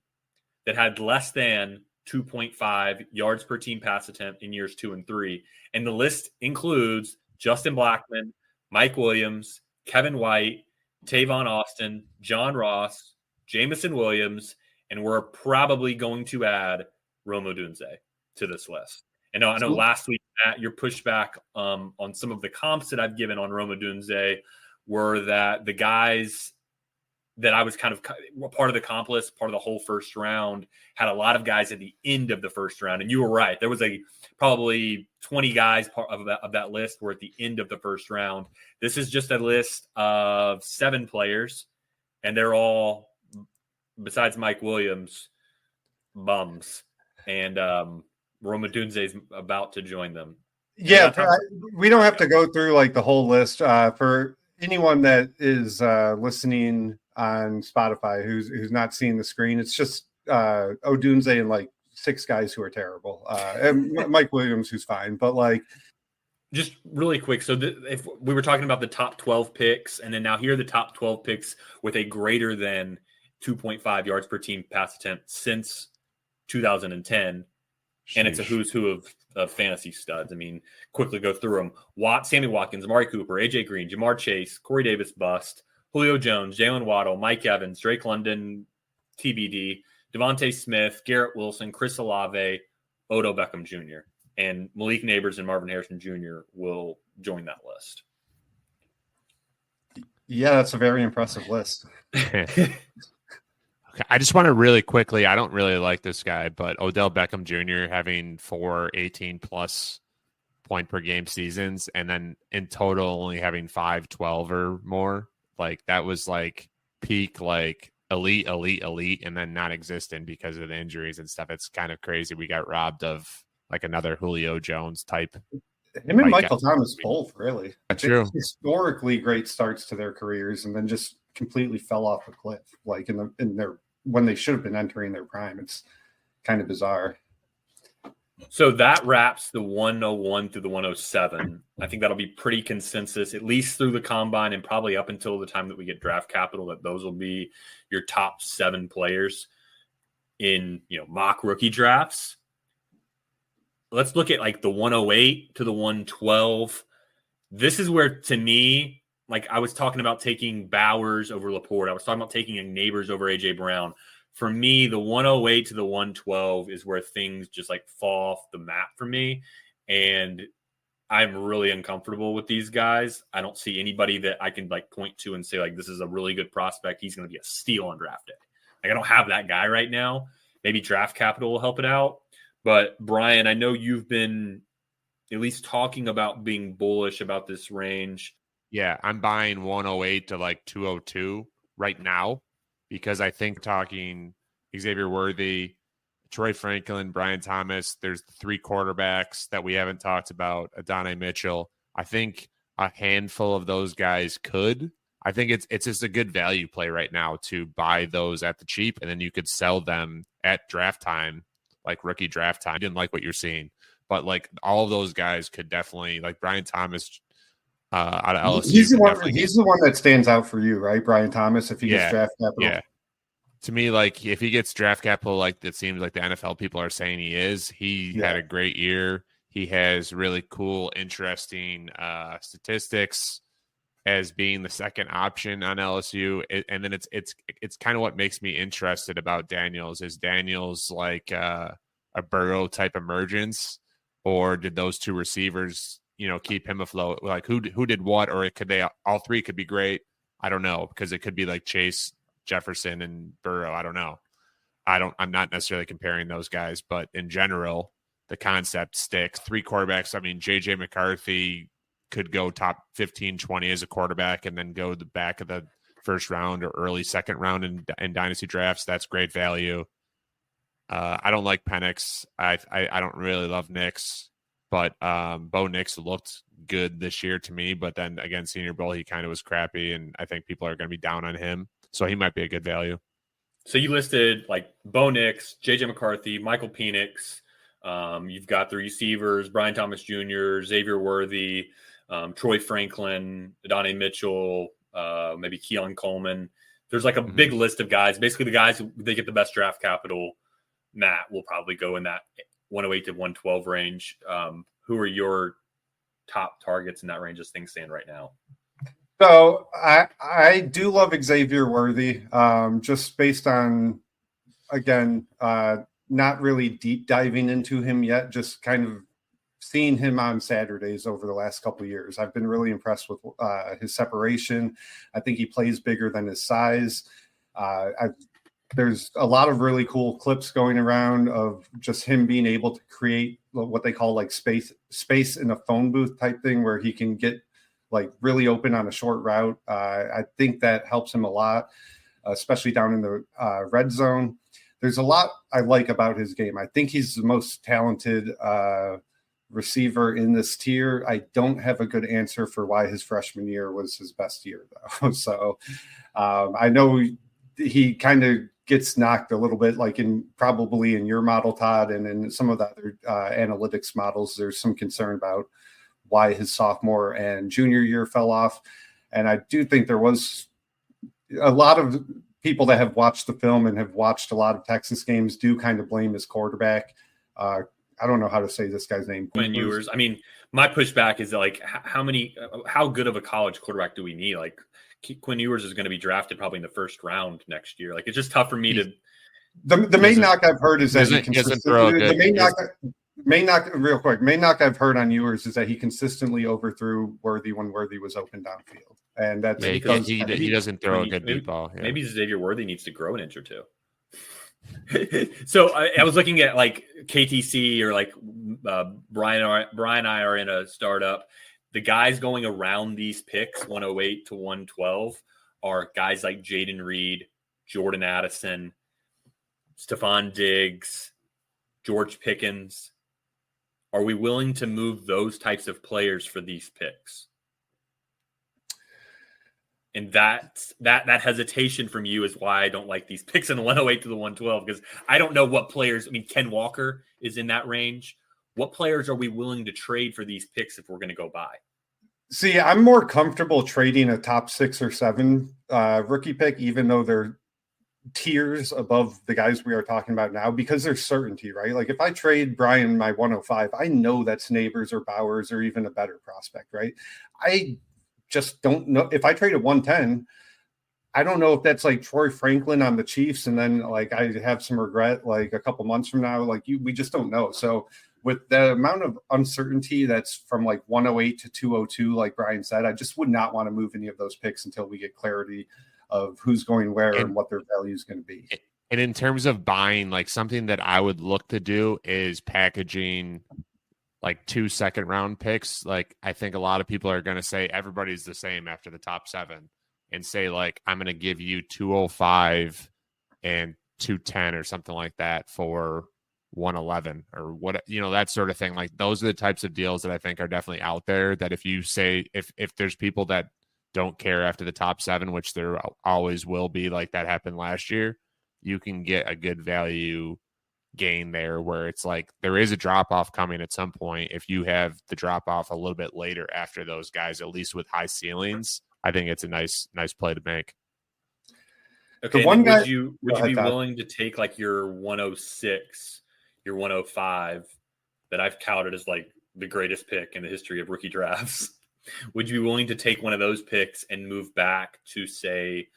that had less than 2.5 yards per team pass attempt in years 2 and 3. And the list includes Justin Blackmon, Mike Williams, Kevin White, Tavon Austin, John Ross, Jamison Williams, and we're probably going to add Rome Odunze to this list. And I know last week, Matt, your pushback on some of the comps that I've given on Rome Odunze were that the guys that I was kind of part of the comp list, part of the whole first round, had a lot of guys at the end of the first round. And you were right. There was probably 20 guys of that list were at the end of the first round. This is just a list of 7 players, and they're all, besides Mike Williams, bums. And Rome Odunze is about to join them. Yeah, we don't have to go through like the whole list. For anyone that is listening on Spotify who's not seeing the screen, it's just Odunze and like 6 guys who are terrible, and Mike Williams who's fine, but like just really quick. So if we were talking about the top 12 picks, and then now here are the top 12 picks with a greater than 2.5 yards per team pass attempt since 2010, and it's a who's who of fantasy studs. I mean, quickly go through them: Sammy Watkins, Amari Cooper, AJ Green, Jamar Chase, Corey Davis bust, Julio Jones, Jalen Waddle, Mike Evans, Drake London, TBD, Devontae Smith, Garrett Wilson, Chris Olave, Odell Beckham Jr., and Malik Nabers and Marvin Harrison Jr. will join that list. Yeah, that's a very impressive list. Okay, I just want to really quickly, I don't really like this guy, but Odell Beckham Jr. having 4 18-plus point per game seasons, and then in total only having 5 12 or more. Like, that was like peak, like elite, and then non-existent because of the injuries and stuff. It's kind of crazy. We got robbed of like another Julio Jones type. Him and Michael Thomas both, really. True. Historically great starts to their careers, and then just completely fell off a cliff, like in their when they should have been entering their prime. It's kind of bizarre. So that wraps the 101 through the 107. I think that'll be pretty consensus, at least through the combine and probably up until the time that we get draft capital, that those will be your top 7 players in, mock rookie drafts. Let's look at like the 108 to the 112. This is where, to me, like I was talking about taking Bowers over Laporte. I was talking about taking Nabers over A.J. Brown. For me, the 108 to the 112 is where things just like fall off the map for me. And I'm really uncomfortable with these guys. I don't see anybody that I can like point to and say like, this is a really good prospect. He's going to be a steal on draft day. Like, I don't have that guy right now. Maybe draft capital will help it out. But Brian, I know you've been at least talking about being bullish about this range. Yeah, I'm buying 108 to like 202 right now, because I think talking Xavier Worthy, Troy Franklin, Brian Thomas, there's 3 quarterbacks that we haven't talked about, Adonai Mitchell. I think a handful of those guys could. I think it's just a good value play right now to buy those at the cheap, and then you could sell them at draft time, like rookie draft time. I didn't like what you're seeing, but like all of those guys could definitely, like Brian Thomas, out of LSU. He's the one that stands out for you, right? Brian Thomas, if he gets draft capital. Yeah. To me, like if he gets draft capital, like it seems like the NFL people are saying he is, he had a great year. He has really cool, interesting statistics as being the second option on LSU. And then it's kind of what makes me interested about Daniels. Is Daniels like a Burrow type emergence, or did those two receivers, keep him afloat? Like who did what, or could they all three could be great? I don't know, because it could be like Chase, Jefferson, and Burrow. I don't know. I'm not necessarily comparing those guys, but in general, the concept sticks. 3 quarterbacks. I mean, JJ McCarthy could go top 15, 20 as a quarterback and then go the back of the first round or early second round in dynasty drafts. That's great value. I don't like Penix. I don't really love Nix, but Bo Nix looked good this year to me. But then again, Senior Bowl, he kind of was crappy, and I think people are going to be down on him. So he might be a good value. So you listed like Bo Nix, JJ McCarthy, Michael Penix. You've got the receivers, Brian Thomas Jr., Xavier Worthy, Troy Franklin, Adonai Mitchell, maybe Keon Coleman. There's like a big list of guys. Basically, the guys who they get the best draft capital, Matt, will probably go in that 108 to 112 range. Who are your top targets in that range as things stand right now? So I do love Xavier Worthy, just based on, again, not really deep diving into him yet, just kind of seeing him on Saturdays over the last couple of years. I've been really impressed with his separation. I think he plays bigger than his size. There's a lot of really cool clips going around of just him being able to create what they call like space in a phone booth type thing, where he can get like really open on a short route. I think that helps him a lot, especially down in the red zone. There's a lot I like about his game. I think he's the most talented receiver in this tier. I don't have a good answer for why his freshman year was his best year, though. So I know he kind of gets knocked a little bit, like probably in your model, Todd, and in some of the other analytics models. There's some concern about why his sophomore and junior year fell off. And I do think there was a lot of people that have watched the film and have watched a lot of Texas games do kind of blame his quarterback. I don't know how to say this guy's name. Quinn Ewers. I mean, my pushback is like, how good of a college quarterback do we need? Like, Quinn Ewers is going to be drafted probably in the first round next year. Like, it's just tough for me to. The main knock I've heard is that he consistently. Main knock I've heard on Ewers is that he consistently overthrew Worthy when Worthy was open downfield, and that's because he doesn't throw a good deep ball. Yeah. Maybe Xavier Worthy needs to grow an inch or two. So I was looking at like KTC or like Brian and I are in a startup. The guys going around these picks, 108 to 112, are guys like Jayden Reed, Jordan Addison, Stephon Diggs, George Pickens. Are we willing to move those types of players for these picks? And that hesitation from you is why I don't like these picks in the 108 to the 112, because I don't know what players. I mean, Ken Walker is in that range. What players are we willing to trade for these picks if we're going to go buy? See, I'm more comfortable trading a top 6 or 7 rookie pick, even though they're tiers above the guys we are talking about now, because there's certainty, right? Like if I trade Brian my 105, I know that's Nabers or Bowers or even a better prospect, right? I just don't know. If I trade at 110, I don't know if that's like Troy Franklin on the Chiefs, and then like I have some regret like a couple months from now. Like we just don't know. So with the amount of uncertainty that's from like 108 to 202, like Brian said, I just would not want to move any of those picks until we get clarity of who's going where and what their value is going to be. And in terms of buying, like something that I would look to do is packaging like 2 second-round picks. Like I think a lot of people are going to say everybody's the same after the top 7 and say like, I'm going to give you 205 and 210 or something like that for 111 or what, that sort of thing. Like those are the types of deals that I think are definitely out there, that if you say, if there's people that don't care after the top 7, which there always will be, like that happened last year, you can get a good value gain there where it's like there is a drop off coming at some point. If you have the drop off a little bit later after those guys, at least with high ceilings, I think it's a nice play to make. Okay, The one guy, would you be willing to take like your 106, your 105 that I've touted as like the greatest pick in the history of rookie drafts? Would you be willing to take one of those picks and move back to say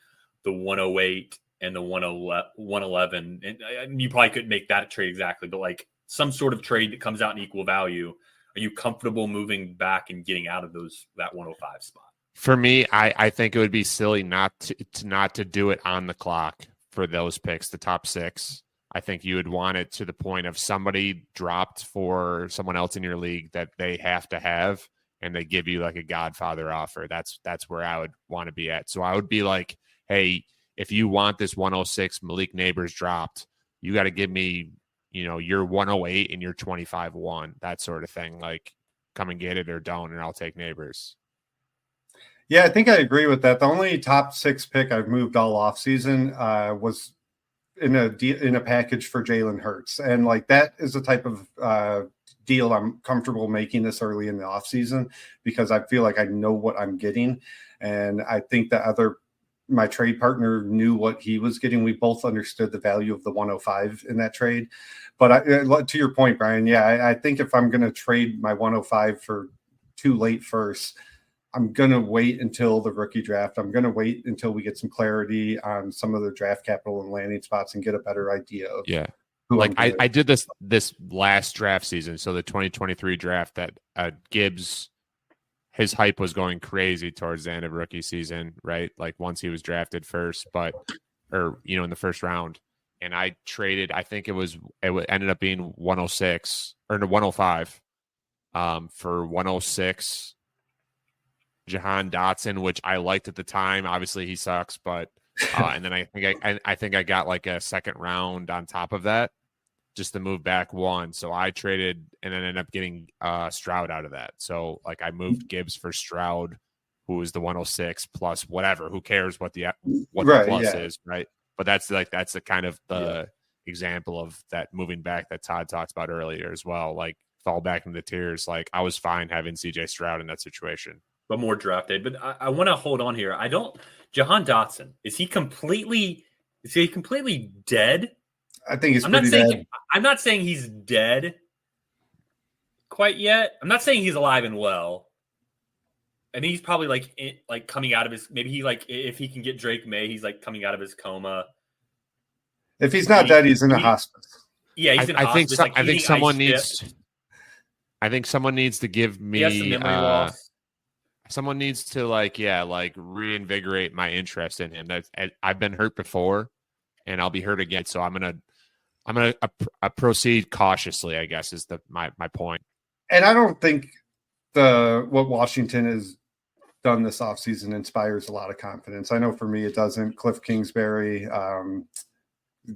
the 108 and the 111? And you probably couldn't make that trade exactly, but like some sort of trade that comes out in equal value. Are you comfortable moving back and getting out of that 105 spot? For me, I think it would be silly not to do it on the clock for those picks, the top 6. I think you would want it to the point of somebody dropped for someone else in your league that they have to have, and they give you like a Godfather offer. That's where I would want to be at. So I would be like, hey, if you want this 106 Malik Nabers dropped, you got to give me, your 108 and your 25-1, that sort of thing. Like, come and get it or don't, and I'll take Nabers. Yeah, I think I agree with that. The only top 6 pick I've moved all offseason was in a package for Jalen Hurts. And like that is the type of deal I'm comfortable making this early in the offseason because I feel like I know what I'm getting. And I think my trade partner knew what he was getting. We both understood the value of the 105 in that trade. But to your point, Brian, yeah, I think if I'm going to trade my 105 for 2 late firsts, I'm going to wait until the rookie draft. I'm going to wait until we get some clarity on some of the draft capital and landing spots and get a better idea of like I did this last draft season. So the 2023 draft that Gibbs, his hype was going crazy towards the end of rookie season, right? Like once he was drafted first, in the first round. And I traded, I think it ended up being 106 or 105 for 106 Jahan Dotson, which I liked at the time. Obviously, he sucks, but and then I think I got like a second round on top of that just to move back one. So I traded and then ended up getting Stroud out of that. So like I moved Gibbs for Stroud, who was the 106 plus whatever. Who cares what the plus is, right? But that's the kind of the example of that moving back that Todd talked about earlier as well. Like fall back into the tiers. Like I was fine having CJ Stroud in that situation. But more draft day. But I want to hold on here. Jahan Dotson, is he completely dead? I think he's dead. I'm not saying he's dead quite yet. I'm not saying he's alive and well. I think he's probably like coming out of his, maybe he if he can get Drake Maye, he's like coming out of his coma. If he's not dead, he's in a hospice. Yeah, he's in a hospice. I think someone needs to give me some memory loss. Someone needs to reinvigorate my interest in him. I've been hurt before, and I'll be hurt again. So I'm gonna proceed cautiously, I guess, is my point. And I don't think what Washington has done this offseason inspires a lot of confidence. I know for me it doesn't. Cliff Kingsbury,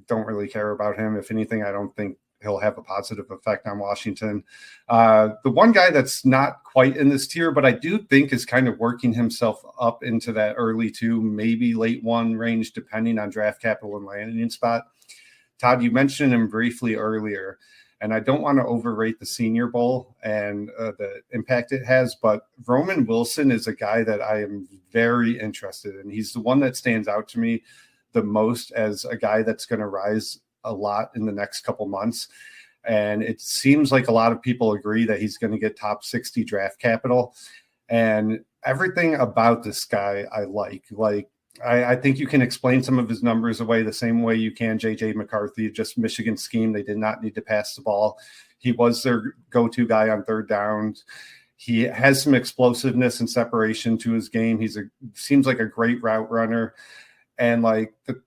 don't really care about him. If anything, I don't think he'll have a positive effect on Washington. The one guy that's not quite in this tier, but I do think is kind of working himself up into that early 2, maybe late 1 range, depending on draft capital and landing spot. Todd, you mentioned him briefly earlier, and I don't want to overrate the Senior Bowl and the impact it has, but Roman Wilson is a guy that I am very interested in. He's the one that stands out to me the most as a guy that's going to rise a lot in the next couple months. And it seems like a lot of people agree that he's going to get top 60 draft capital. And everything about this guy I like. I think you can explain some of his numbers away the same way you can J.J. McCarthy, just Michigan scheme. They did not need to pass the ball. He was their go-to guy on third downs. He has some explosiveness and separation to his game. Seems like a great route runner. And the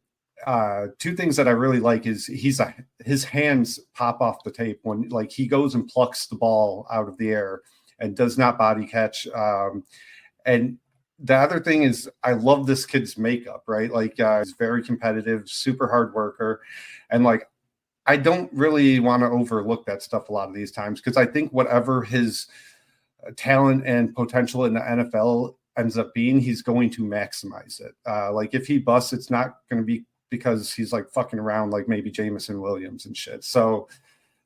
2 things that I really like is his hands pop off the tape when he goes and plucks the ball out of the air and does not body catch. And the other thing is I love this kid's makeup, right? He's very competitive, super hard worker. And I don't really want to overlook that stuff a lot of these times because I think whatever his talent and potential in the NFL ends up being, he's going to maximize it. If he busts, it's not going to be because he's like fucking around like maybe Jameson Williams and shit. So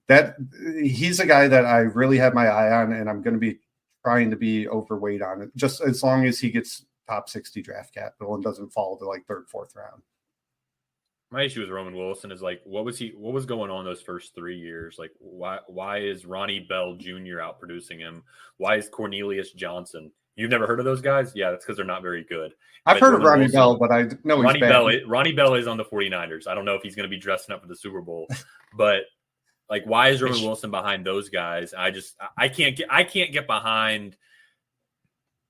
that he's a guy that I really have my eye on, and I'm going to be trying to be overweight on it, just as long as he gets top 60 draft capital and doesn't fall to like third, fourth round. My issue with Roman Wilson is like, what was going on those first 3 years? Like, why is Ronnie Bell Jr. out producing him? Why is Cornelius Johnson? You've never heard of those guys? Yeah, that's because they're not very good. I've heard of Ronnie Bell, but I know he's bad. Ronnie Bell is on the 49ers. I don't know if he's going to be dressing up for the Super Bowl, but like, why is Roman Wilson behind those guys? I can't get behind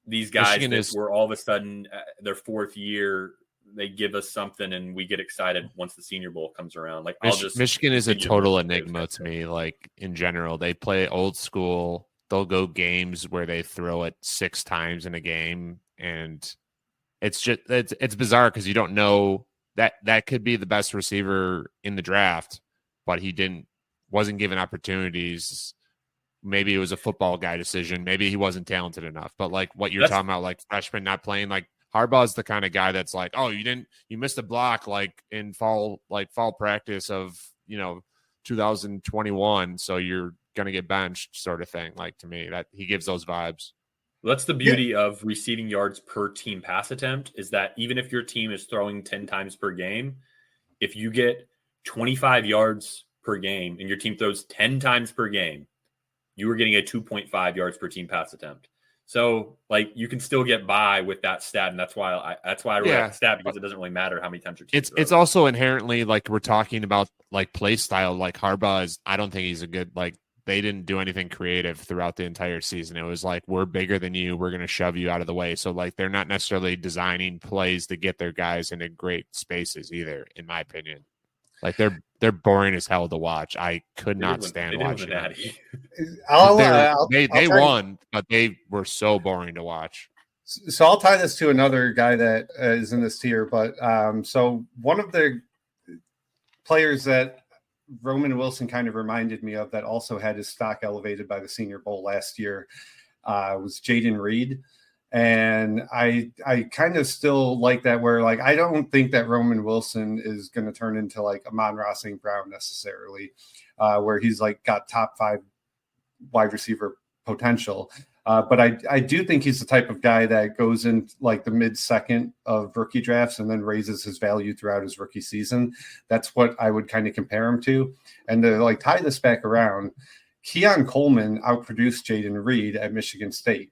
these guys were all of a sudden their fourth year. They give us something and we get excited once the Senior Bowl comes around. Like, Michigan is a total enigma to me. Like, in general, they play old school. They'll go games where they throw it 6 times in a game, and it's bizarre because you don't know that could be the best receiver in the draft, but he wasn't given opportunities. Maybe it was a football guy decision. Maybe he wasn't talented enough. But like what you're talking about, like freshman not playing, like Harbaugh's the kind of guy that's like, oh, you missed a block like in fall practice of 2021, so you're gonna get benched, sort of thing. Like, to me, that he gives those vibes. That's the beauty of receiving yards per team pass attempt, is that even if your team is throwing 10 times per game, if you get 25 yards per game and your team throws 10 times per game, you are getting a 2.5 yards per team pass attempt. So, like, you can still get by with that stat, and that's why I wrote that stat, because it doesn't really matter how many times your team throws. It's also inherently, like, we're talking about like play style. Like, Harbaugh I don't think he's a good, like, they didn't do anything creative throughout the entire season. It was like, we're bigger than you, we're going to shove you out of the way. So, like, they're not necessarily designing plays to get their guys into great spaces either, in my opinion. Like, they're boring as hell to watch. I could not stand watching them. They won, but they were so boring to watch. So I'll tie this to another guy that is in this tier. But so one of the players that Roman Wilson kind of reminded me of that also had his stock elevated by the Senior Bowl last year was Jayden Reed. And I kind of still like that, where like I don't think that Roman Wilson is going to turn into like Amon-Ra St. Brown necessarily, where he's like got top 5 wide receiver potential. But I do think he's the type of guy that goes in like the mid-second of rookie drafts and then raises his value throughout his rookie season. That's what I would kind of compare him to. And to like tie this back around, Keon Coleman outproduced Jayden Reed at Michigan State.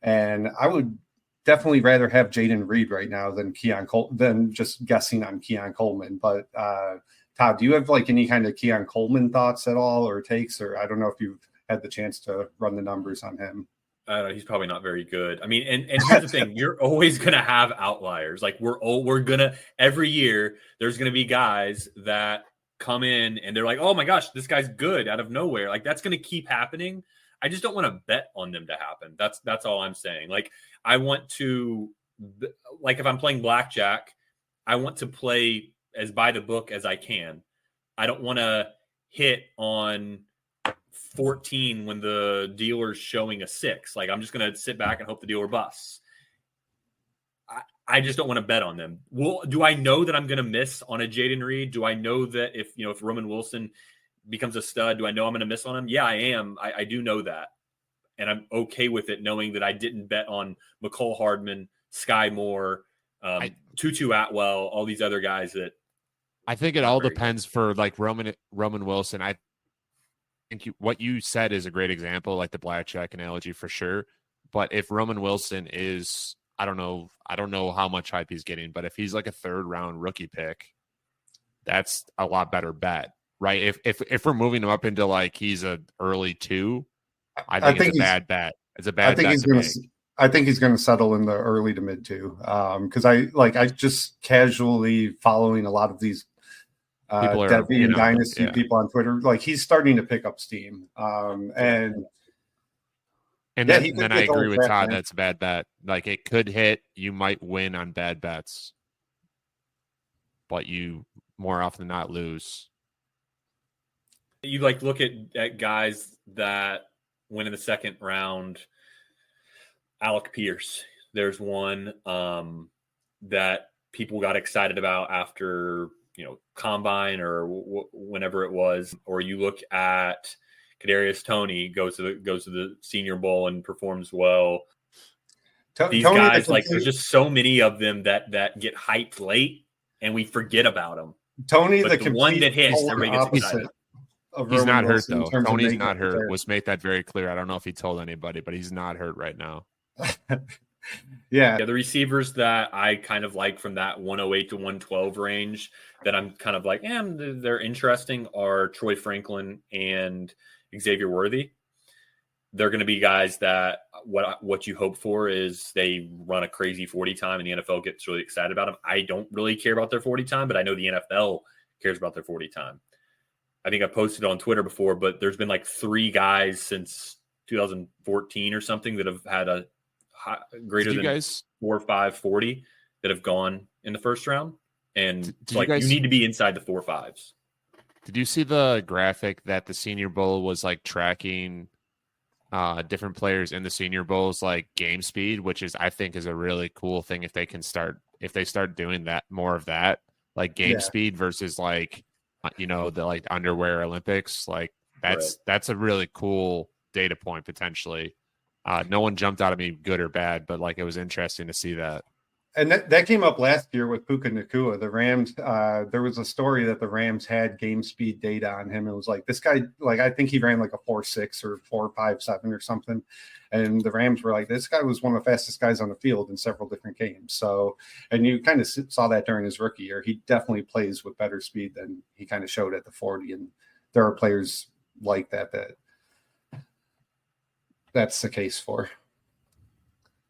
And I would definitely rather have Jayden Reed right now than than just guessing on Keon Coleman. But Todd, do you have like any kind of Keon Coleman thoughts at all, or takes? Or I don't know if you've had the chance to run the numbers on him. I don't know. He's probably not very good. I mean, and here's the thing: you're always gonna have outliers. Like we're gonna every year. There's gonna be guys that come in and they're like, oh my gosh, this guy's good out of nowhere. Like, that's gonna keep happening. I just don't want to bet on them to happen. That's all I'm saying. Like, I want to, like, if I'm playing blackjack, I want to play as by the book as I can. I don't want to hit on 14 when the dealer's showing a 6. Like, I'm just going to sit back and hope the dealer busts. I just don't want to bet on them. Well, do I know that I'm going to miss on a Jayden Reed? Do I know that if Roman Wilson becomes a stud, do I know I'm going to miss on him? Yeah, I am. I do know that. And I'm okay with it, knowing that I didn't bet on McCole Hardman, Sky Moore, Tutu Atwell, all these other guys that. I think it all depends for like Roman Wilson. I think what you said is a great example, like the blackjack analogy for sure. But if Roman Wilson is, I don't know how much hype he's getting, but if he's like a 3rd round rookie pick, that's a lot better bet. Right. If we're moving him up into like he's an early 2, I think it's a bad bet. It's a bad bet. I think he's going to settle in the early to mid 2. Because I just casually following a lot of these Debbie and Dynasty people on Twitter. Like, he's starting to pick up steam. And then I agree with Todd. That's a bad bet. Like, it could hit. You might win on bad bets, but you more often than not lose. You like look at guys that went in the 2nd round. Alec Pierce, there's one that people got excited about after, combine or whenever it was, or you look at Kadarius Toney goes to the Senior Bowl and performs well. These Tony, guys, there's just so many of them that get hyped late and we forget about them. Tony, But the one that hits, polar everybody gets excited. He's not hurt Wilson though. in terms of Tony's making not it hurt. there. Let's make that very clear. I don't know if he told anybody, but he's not hurt right now. Yeah. The receivers that I kind of like from that 108 to 112 range that I'm kind of like, they're interesting are Troy Franklin and Xavier Worthy. They're going to be guys that what you hope for is they run a crazy 40 time and the NFL gets really excited about them. I don't really care about their 40 time, but I know the NFL cares about their 40 time. I think I posted on Twitter before, but there's been 3 guys since 2014 or something that have had a greater than 4 or 5 40 that have gone in the first round. And you need to be inside the 4 5s. Did you see the graphic that the Senior Bowl was tracking different players in the Senior Bowl's game speed, which I think is a really cool thing if they start doing that, more of that, game speed versus the underwear Olympics. That's a really cool data point potentially. No one jumped out at me good or bad, but it was interesting to see that. And that came up last year with Puka Nacua. The Rams, there was a story that the Rams had game speed data on him. It was this guy, I think he ran a 4.6 or 4.57 or something. And the Rams were like, this guy was one of the fastest guys on the field in several different games. So, and you kind of saw that during his rookie year. He definitely plays with better speed than he kind of showed at the 40. And there are players like that's the case for.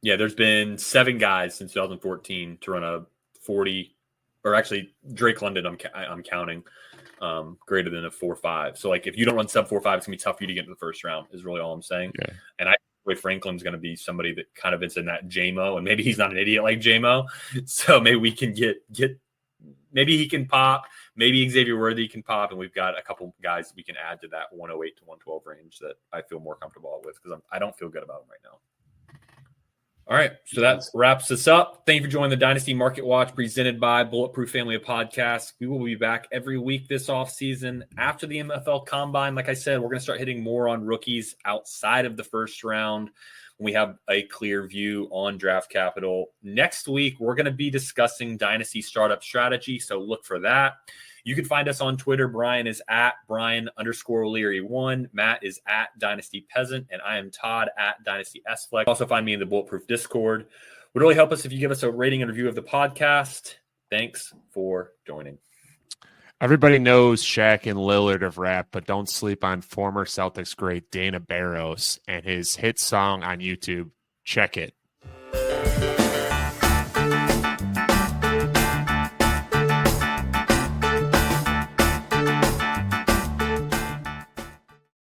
Yeah, there's been 7 guys since 2014 to run a 40, or actually Drake London, I'm counting, greater than a 4.5. So if you don't run sub 4.5, it's gonna be tough for you to get into the first round. Is really all I'm saying. Yeah. And I think Franklin's gonna be somebody that kind of is in that JMO, and maybe he's not an idiot like JMO. So maybe we can get maybe he can pop. Maybe Xavier Worthy can pop, and we've got a couple guys we can add to that 108 to 112 range that I feel more comfortable with because I don't feel good about them right now. All right, so that wraps us up. Thank you for joining the Dynasty Market Watch presented by Bulletproof Family of Podcasts. We will be back every week this offseason after the NFL Combine. Like I said, we're going to start hitting more on rookies outside of the first round when we have a clear view on draft capital. Next week, we're going to be discussing Dynasty Startup Strategy, so look for that. You can find us on Twitter. Brian is at Brian_O'Leary1. Matt is at Dynasty Peasant. And I am Todd at Dynasty SFlex. Also find me in the Bulletproof Discord. Would really help us if you give us a rating and review of the podcast. Thanks for joining. Everybody knows Shaq and Lillard of rap, but don't sleep on former Celtics great Dana Barros and his hit song on YouTube. Check it.